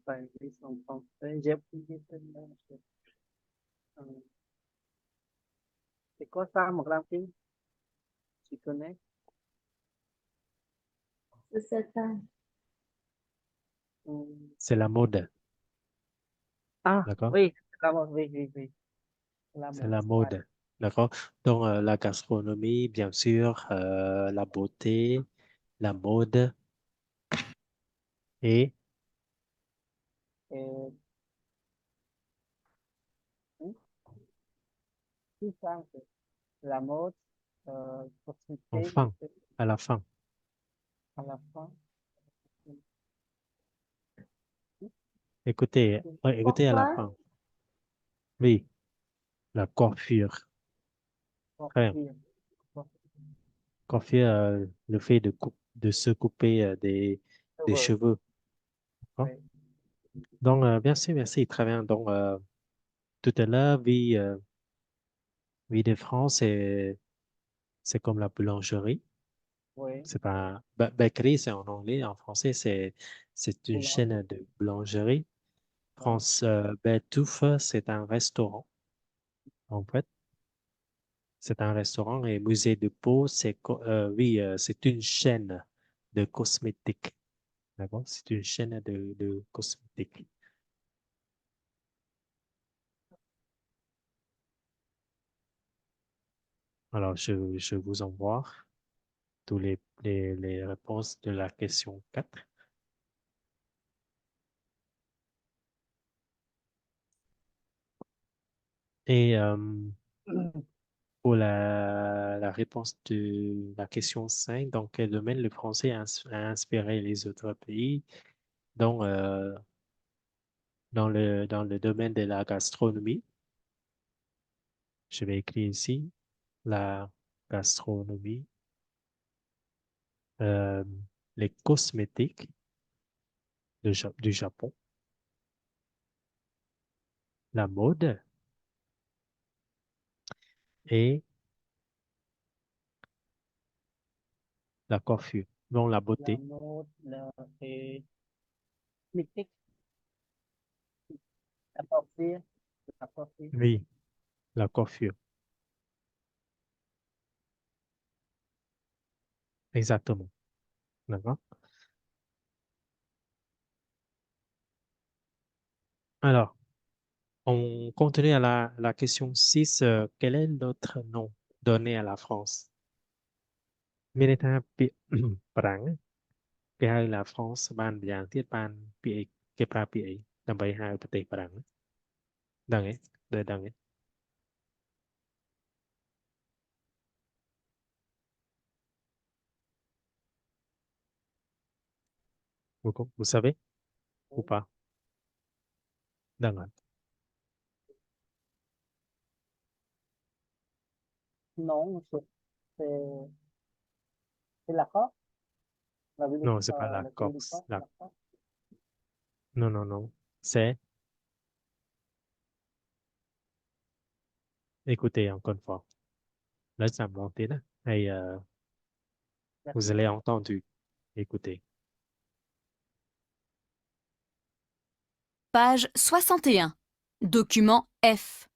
Stylish en français, j'ai oublié ce mot. Euh, c'est quoi ça, mon grand fille? Tu connais? C'est ça. C'est la mode, Ah, d'accord? oui, la mode, oui, oui, oui. La C'est mode, la ouais. mode, d'accord? Donc, la gastronomie, bien sûr, la beauté, la mode et Et, hmm, tout ça, c'est la mode, cosmétique, enfin, à la fin. à la fin. Écoutez, ouais, écoutez à la Pourquoi? fin. Oui, la coiffure. Très bien. Coiffure, Coiffure, le fait de se couper des cheveux, cheveux. D'accord? oui. Donc, merci, merci, très bien. Donc, tout à l'heure, vie de France, c'est comme la boulangerie. Oui, C'est pas, bakery, c'est en anglais. En français, c'est une boulangerie, chaîne de boulangerie. oui. France, Bertouf, c'est un restaurant, en fait. C'est un restaurant et musée de peau, oui, c'est une chaîne de cosmétiques. D'accord? C'est une chaîne de cosmétiques. Alors, je vous envoie tous les réponses de la question 4. Et pour la réponse de la question 5, dans quel domaine le français a inspiré les autres pays? Donc, dans le domaine de la gastronomie, je vais écrire ici la gastronomie, euh, les cosmétiques du Japon, la mode et la coiffure, donc la La beauté. mode, et mythique, la coiffure, la coiffure. Oui, la coiffure, exactement. D'accord? Alors, on continue à la question 6. Quel est notre nom donné à la France? មានន័យថាពាក្យ ប្រាំងគេហៅ La France បានម្យ៉ាងទៀតបានពាក្យអីគេប្រើពាក្យអីដើម្បីហៅប្រទេសប្រាំងដឹងទេដឹងទេ vous savez ou pas ដឹងអត់ Non, c'est la Corse, la ville, Non, c'est pas la la ville du Corse. Corse, la Corse. Non, non, non. C'est, écoutez encore une fois. Là, ça me monté là. Et vous allez entendu. Écoutez. Page 61. Document F.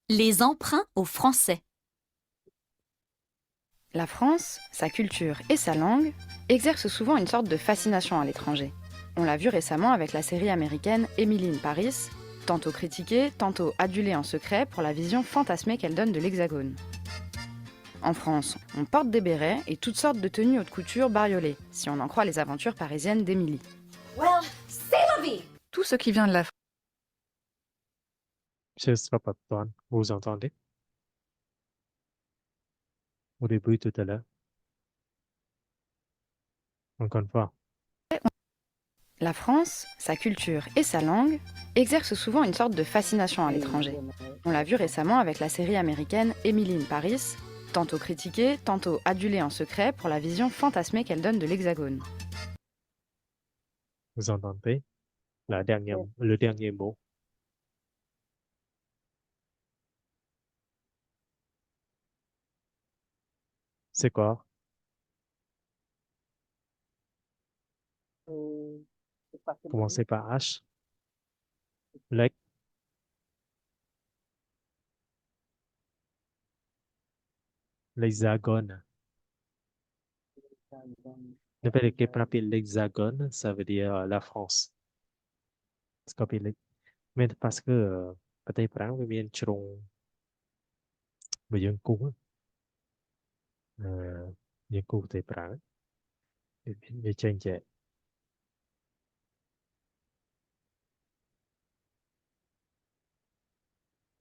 Les emprunts au français. La France, sa culture et sa langue exercent souvent une sorte de fascination à l'étranger. On l'a vu récemment avec la série américaine Emily in Paris, tantôt critiquée, tantôt adulée en secret pour la vision fantasmée qu'elle donne de l'Hexagone. En France, on porte des bérets et toutes sortes de tenues haute couture bariolées, si on en croit les aventures parisiennes d'Emily. Well, c'est la vie. Tout ce qui vient de la Je ne sais pas toi. Vous entendez? Au début, tout à l'heure. Encore une fois. La France, sa culture et sa langue exercent souvent une sorte de fascination à l'étranger. On l'a vu récemment avec la série américaine Emily in Paris, tantôt critiquée, tantôt adulée en secret pour la vision fantasmée qu'elle donne de l'Hexagone. Vous entendez le dernier mot. C'est quoi? C'est pas Commencez par H. L'hexagone. Ne perché proprio l'hexagone, ça veut dire la France. C'est comme mais parce que peut-être prendreវាមានជ្រុងបើយើងគូសយើងគូសទៅប្រើវាចេញចេះ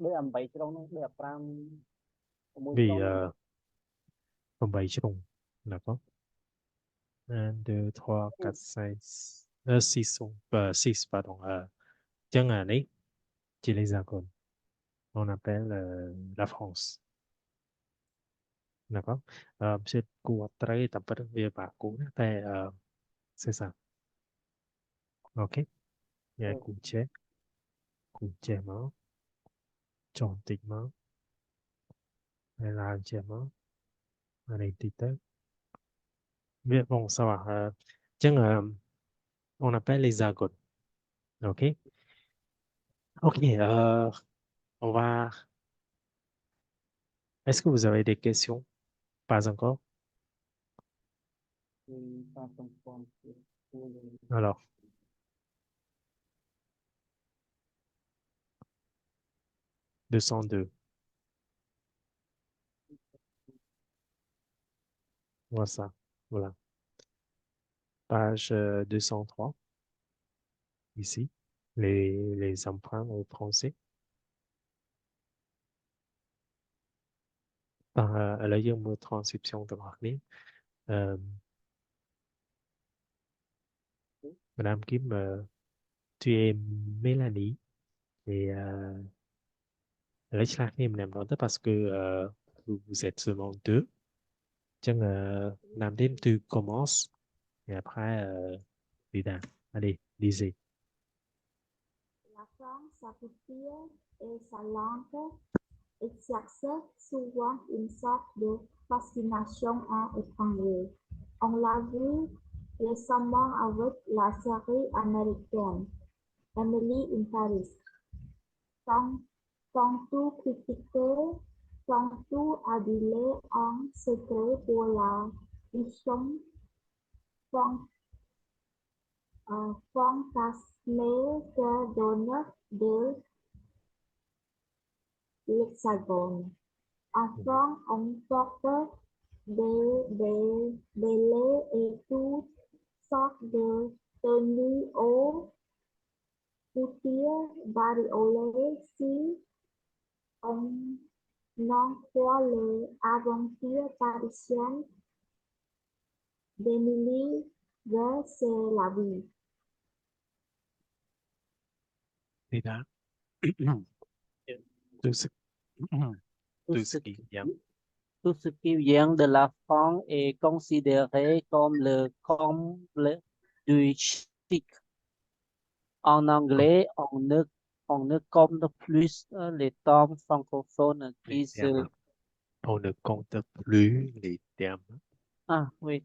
đôi ẩm bảy trong nó đôi ẩm pram mùi វា trong 8ជ្រុង d'accord 1 2 3 4 5 6 6 pardon ចឹងអានេះជា l'hexagone on appelle la France d'accord ខ្ញុំគូអត់ត្រូវតែប៉ុតវាបាក់គូណាតែc'est ça ok យើងគូចេះមកចុះបន្តិចមកហើយឡើងចេះមកអានេះតិចទៅវាបង ça va ចឹងon appelle l'hexagone ok ok on va est-ce que vous avez des questions pas encore alors « 202. Voilà ça. Voilà. Page 203. Ici. Les emprunts au français. Là, il y a une transcription de Marlene. Madame Kim, tu es Mélanie. Et lấy slash name làm đó parce que vous êtes seulement deux. Chẳng làm thêm tu commences et après đi đàn. Allez, lisez. La France s'approprie et sa langue exerce souvent une sorte de fascination à l'étranger. On l'a vu récemment avec la série américaine Emily in Paris. Tantôt critiquée, tantôt adulée en secret pour la vision fantasmée que donne de l'Hexagone. Enfin, on porte des bélets et toutes sortes de tenues aux coutures bariolées si on en croit les aventures parisiennes d'Émilie de C'est la vie. Đi đàn. Tout ce tout ce qui vient de la France est considéré comme le comble du chic. En anglais, on ne compte plus les termes francophones qui se... On ne compte plus les termes. Ah oui.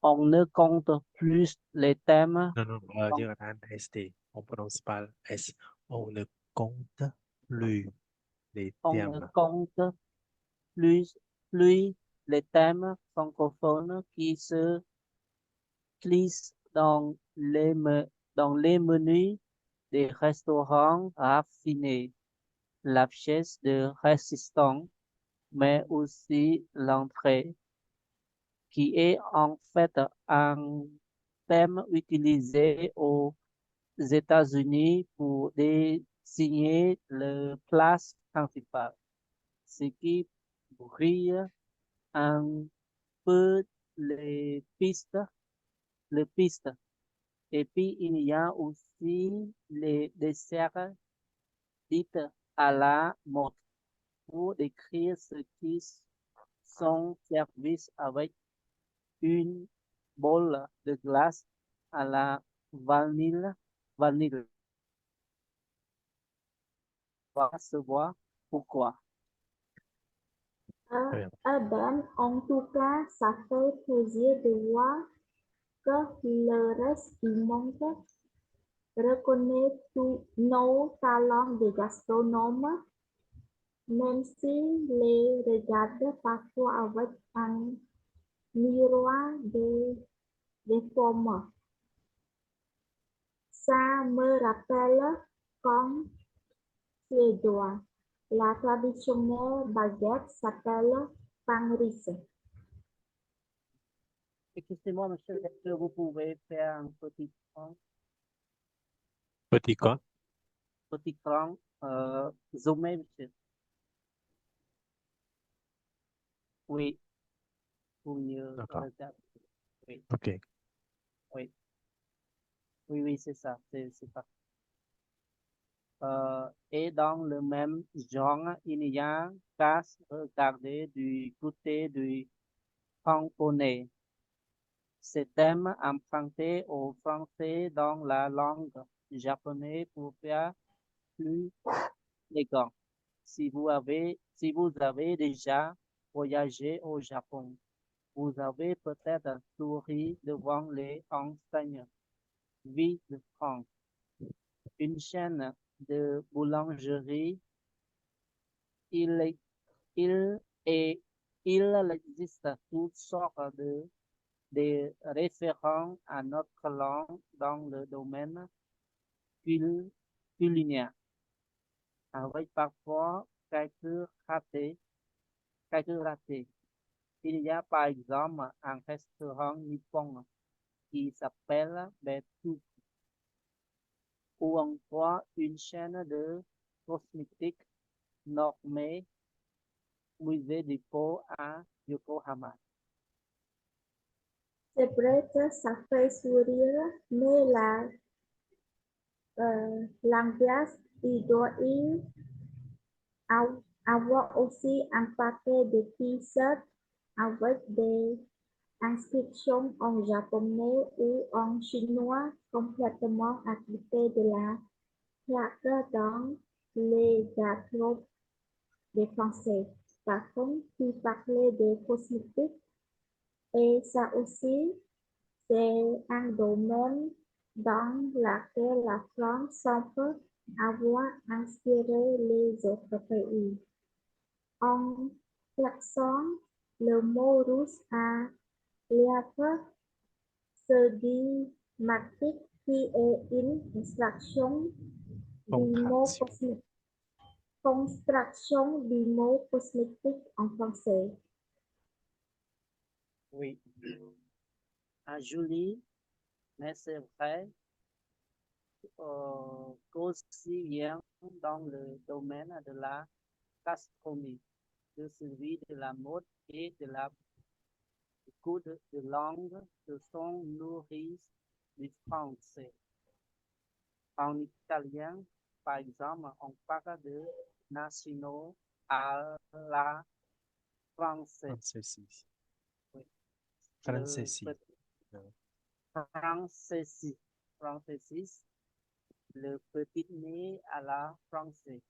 On ne compte plus les thèmes. Non, non, nhưng mà ST, on prononce pas le S. On ne compte plus les On ne termes. compte plus les thèmes francophones qui se glissent dans les menus des restaurants raffinés, la pièce de résistance, mais aussi l'entrée, qui est en fait un thème utilisé aux États-Unis pour désigner le place principale, ce qui brille un peu les pistes. Et puis, il y a aussi les desserts dites à la mode pour décrire ce qui son service avec une bolle de glace à la vanille. On va savoir pourquoi. Très bien. Ben, en tout cas, ça fait plaisir de voir que le reste du monde reconnaît tous nos talents de gastronome, même s'il les regarde parfois avec un miroir des formes. Ça me rappelle quand suédois. La traditionnelle baguette s'appelle pain riche. Excusez-moi, monsieur, est-ce que vous pouvez faire un petit cran, Petit quoi? zoomer, monsieur? Oui, pour mieux D'accord. regarder. Oui, OK. oui, oui, c'est ça, c'est parfait. Et dans le même genre, il y a qu'à regarder du côté du francophone. Ce thème emprunté au français dans la langue japonaise pour faire plus élégant. Si vous avez déjà voyagé au Japon, vous avez peut-être souri devant les enseignes Vie de France, une chaîne de boulangerie. Il, est- il, est- il existe toutes sortes de référents à notre langue dans le domaine culinaire, avec parfois quelques ratés. Il y a par exemple un restaurant nippon qui s'appelle Betu, ou encore une chaîne de cosmétiques nommée Musée du Pot à Yokohama. C'est vrai que ça fait sourire, mais l'ambiance, il doit y avoir aussi un paquet de t-shirts avec des inscriptions en japonais ou en chinois complètement appliquées de la plaque dans les garde-robes des Français. Par contre, tu parlais de cosmétiques et ça aussi, c'est un domaine dans lequel la France semble avoir inspiré les autres pays. En klaxon, le mot russe à lèvres se dit marque qui est une Contraction. construction du mot cosmétique en français. Oui, à Julie, mais c'est vrai qu'aussi bien dans le domaine de la gastronomie, de celui de la mode et de la goût de langue se sont nourris du français. En italien, par exemple, on parle de nationaux à la française. Francesi. Oui. Francesi. Francesis, le petit nez à la française,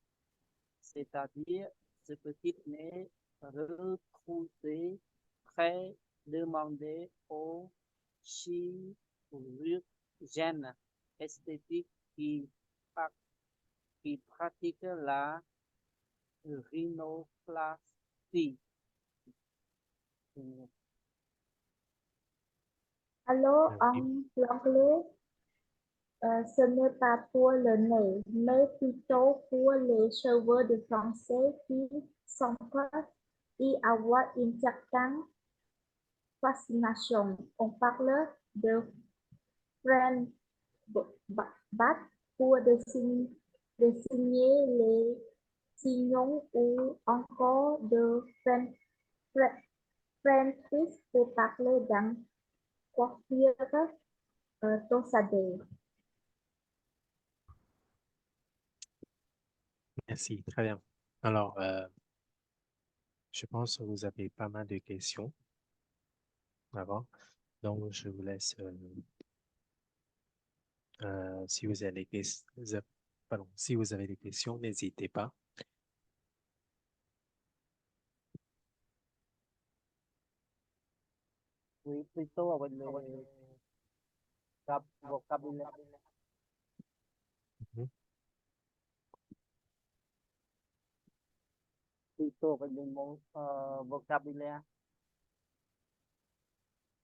c'est-à-dire ce petit nez retrouvé, très demandé aux chirurgiens esthétiques qui pratiquent la rhinoplastie. Alors, Oui. en anglais, ce n'est pas pour le nez, mais plutôt pour les cheveux de Français qui semblent y avoir une certaine fascination. On parle de French bat pour désigner les signons ou encore de French twist pour parler d'un coiffure torsadée. Merci. Très bien. Alors, Je pense que vous avez pas mal de questions. D'accord? Donc, je vous laisse, si vous avez des questions, pardon, si vous avez des questions, n'hésitez pas. Oui, plutôt avec le vocabulaire. Mhm. Plutôt avec les mots vocabulaire.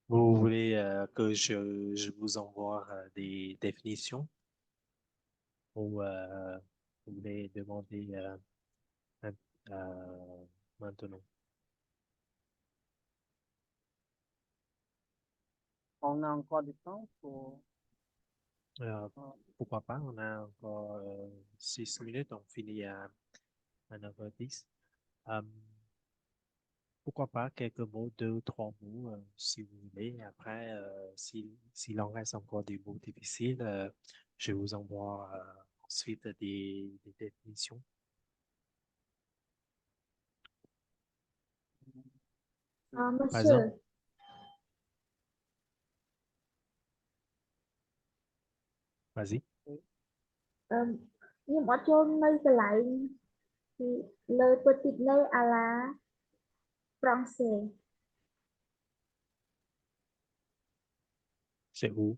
Vous voulez que je vous envoie des définitions ou vous voulez demander maintenant? On a encore du temps pour... Euh, Pourquoi pas? On a encore 6 minutes, on finit à 9h10. Pourquoi pas quelques mots, 2 ou 3 mots, si vous voulez. Après, s'il en reste encore des mots difficiles, je vous envoie ensuite des définitions. Par Monsieur, exemple, vas-y. nhưng ở trên đây cái lại thì lời petit này à la français. C'est où?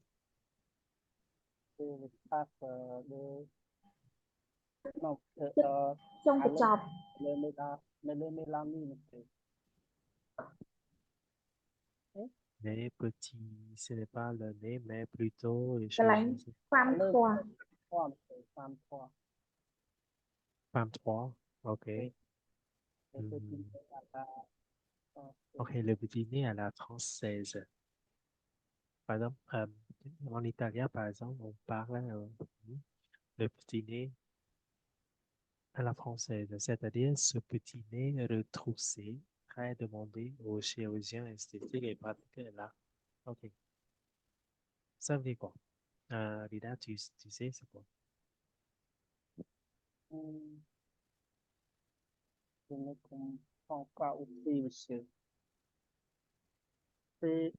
C'est l'espace de... Non, Trong à cái chọp. le Mélanie, monsieur. Nez petit, ce n'est pas le nez, mais plutôt les Cái lại cheveux. femme Le trois. 3, monsieur, femme 3. Femme 3, ok. Oui. Le Hmm. petit à la... Ok, le petit nez à la française. Par exemple, en italien, par exemple, on parle le petit nez à la française, c'est-à-dire ce petit nez retroussé, très demandé aux chirurgiens esthétiques et pratiques là. Ok, ça veut dire quoi? Rida, tu sais, c'est quoi? Je ne comprends pas aussi, monsieur. C'est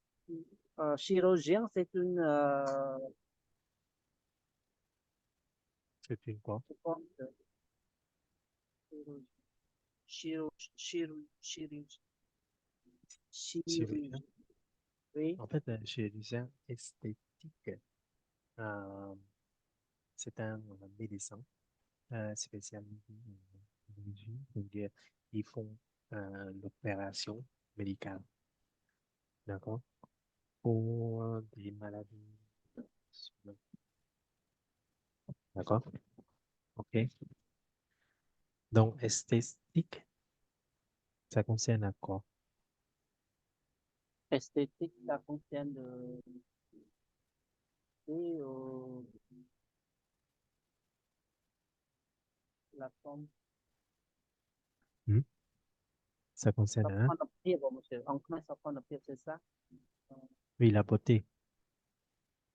chirurgien, c'est une C'est une quoi? je pense, chirurgien. Chirurgien. Oui. En fait, un chirurgien esthétique, euh, c'est un médecin spécialisé en chirurgie, c'est-à-dire ils font l'opération médicale, d'accord, pour des maladies, d'accord, ok. Donc, esthétique, ça concerne à quoi? Esthétique, ça contient de et, la forme. Hmm? Ça concerne Ça à, prend le pied, bon, monsieur. En clair, ça prend le pied, c'est ça? oui, la beauté,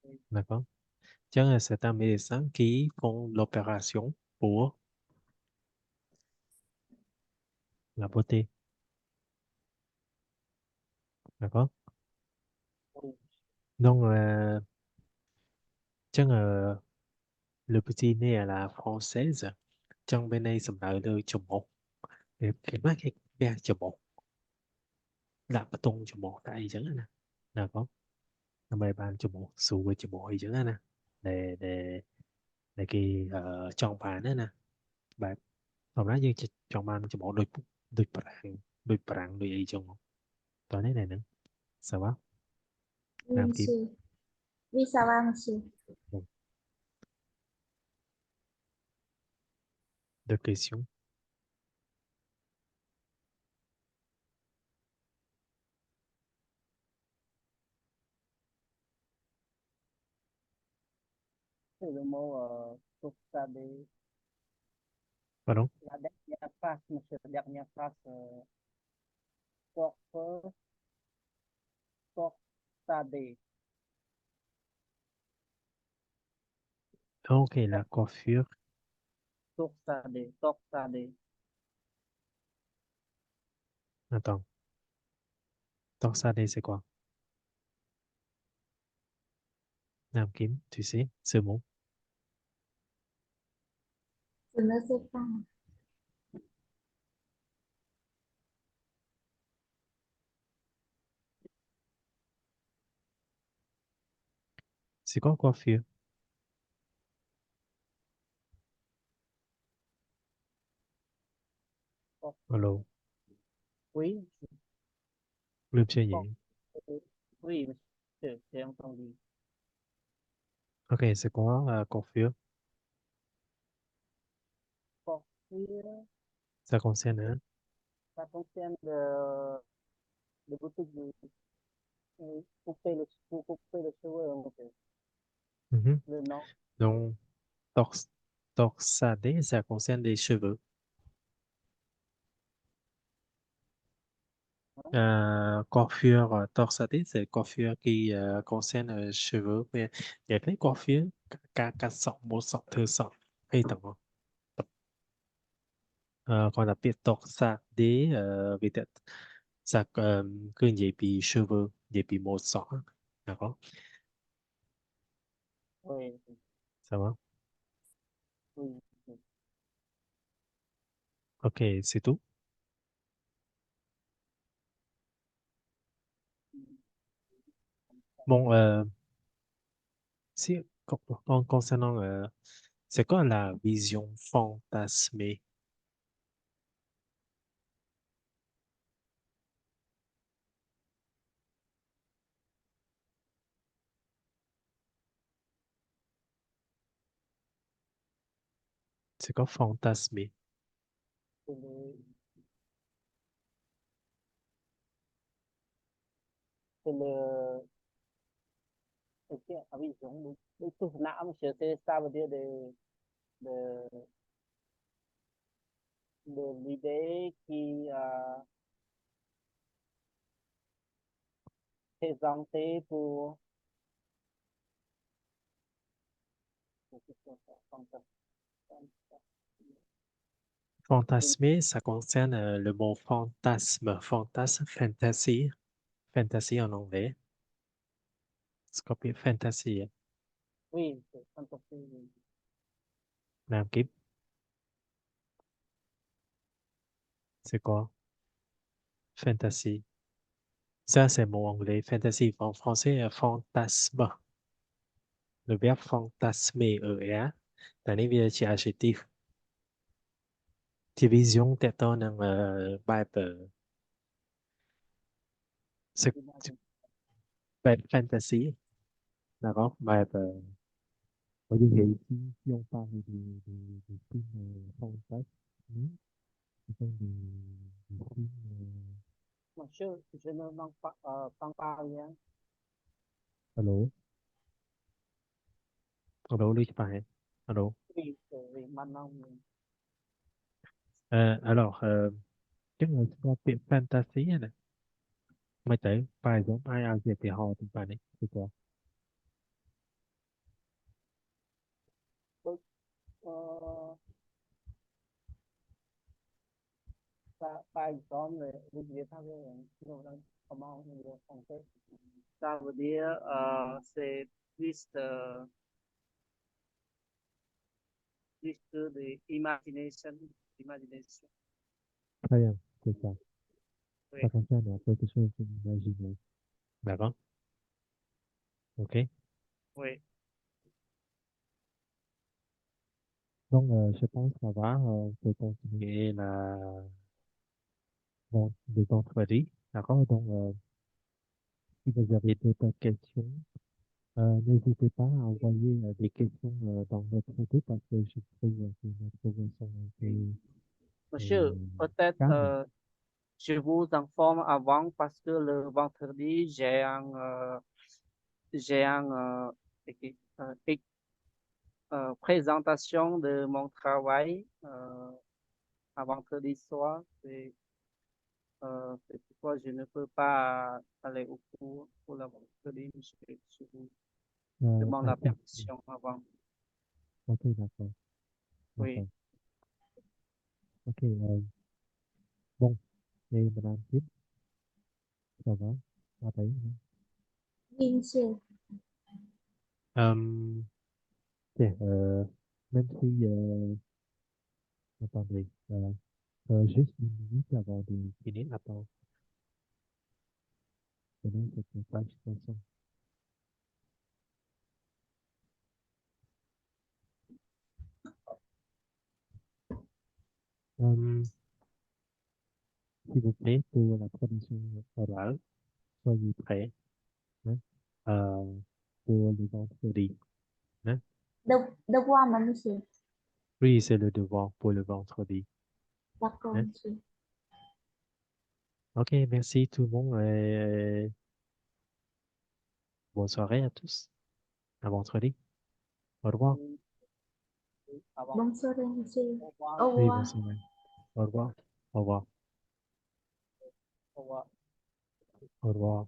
Oui. d'accord. Tiens, c'est un médecin qui font l'opération pour la beauté, d'accord. Oui. Donc, tiens, le petit nez à la française, trong bên đây sầm nợ đời chùm một cái chùm một là cái tung chùm một tại chẳng nè nào có năm nay ban chùm một số với chùm một chẳng nè để cái chọn bàn đó nè bạn hôm đó như chọn bàn chùm một đôi bạn đôi ấy chùm một tối nay này nữa sao đó Oui, làm kịp monsieur. Oui, ça va, monsieur. de question C'est le mot sauvegarder. pardon La dernière phrase, monsieur, la dernière phrase, sauvegarder. ok la coiffure Sauvegarder. Attends, torsadé, c'est quoi? Nam Kim, tu sais, ce mot. Je ne sais pas. C'est quoi coiffure? Allô, Oui, le pied. oui, monsieur, j'ai entendu. Ok, c'est quoi coiffure? Coiffure, Ça concerne, hein? ça concerne le boutique de couper les cheveux, monsieur. Mhm. Le nom, Donc, tors torsadé, ça concerne les cheveux. Coiffure torsadée, c'est coiffure qui concerne les cheveux. Mais il y a cái coiffure, cả sọc, một sọc, thứ sọc. Hay tổng không? Còn là biết torsadé, peut-être, ça cứ dễ bị cheveux, dễ bị một sọc. D'accord? oui, Ça va? oui, oui. Ok, c'est tout. Bon, si, concernant, c'est quoi la vision fantasmée? C'est quoi fantasmé? C'est le, c'est le, ah oui, giống le tout não, monsieur, c'est ça veut dire de, de l'idée qui présentée pour quelque chose de fantastique. Fantasmer, ça concerne le mot fantasme. Fantasme, fantasy. Fantasy en anglais. C'est copié fantasy. Oui, c'est fantastique. Nam Kip, c'est quoi? Fantasy. Ça, c'est mot anglais. Fantasy. En français, fantasme. Le verbe fantasmer ở Á. Tại nãy giờ chỉ adjectif. Thì vision tại tôi năng bài c'est bài fantasy. D'accord? Bài Moi, je dirais ici, si on parle de films fantasmes, ce sont des films. Monsieur, je ne manque pas, parle pas rien. Allô? Allô, Luc Paris. Allô? Oui, oui, maintenant, oui. Alors, cái người xem phim fantasy này, mấy tới bài giống ai ao thì họ tụi bạn ấy, thì có. Donc, euh, par exemple, vous devez parler comment on dit en français. Ça veut dire, c'est plus de imagination, imagination. Très bien, c'est ça. Oui, Ça concerne quelque chose d'imaginaire. D'accord? OK. oui. Donc, je pense que ça va. On peut continuer le vendredi. D'accord? Donc, si vous avez d'autres questions, n'hésitez pas à envoyer des questions dans notre groupe parce que je trouve que notre groupe sont un peu Monsieur, peut-être calmes. je vous informe avant parce que le vendredi, j'ai équi- présentation de mon travail à vendredi soir. C'est pourquoi je ne peux pas aller au cours pour le vendredi. Je vous demande la D'accord. permission avant. Ok, d'accord. Oui. D'accord. Ok, bon, Et Madame Kim, ça va? À Paris, hein? Oui, monsieur. Ok, même si, attendez, juste une minute avant de finir, attends, demain, c'est une page 500. S'il vous plaît, pour la production orale, soyez prêts, hein, euh, pour le vendredi, hein. Devoir mà monsieur. Oui, c'est le devoir pour le vendredi, D'accord, hein. monsieur. Ok, merci tout le monde et bonne soirée à tous. À vendredi. Au revoir. Bonne soirée, monsieur. Au Oui, revoir. bonne soirée. Au revoir. Au revoir. Au revoir. Au revoir.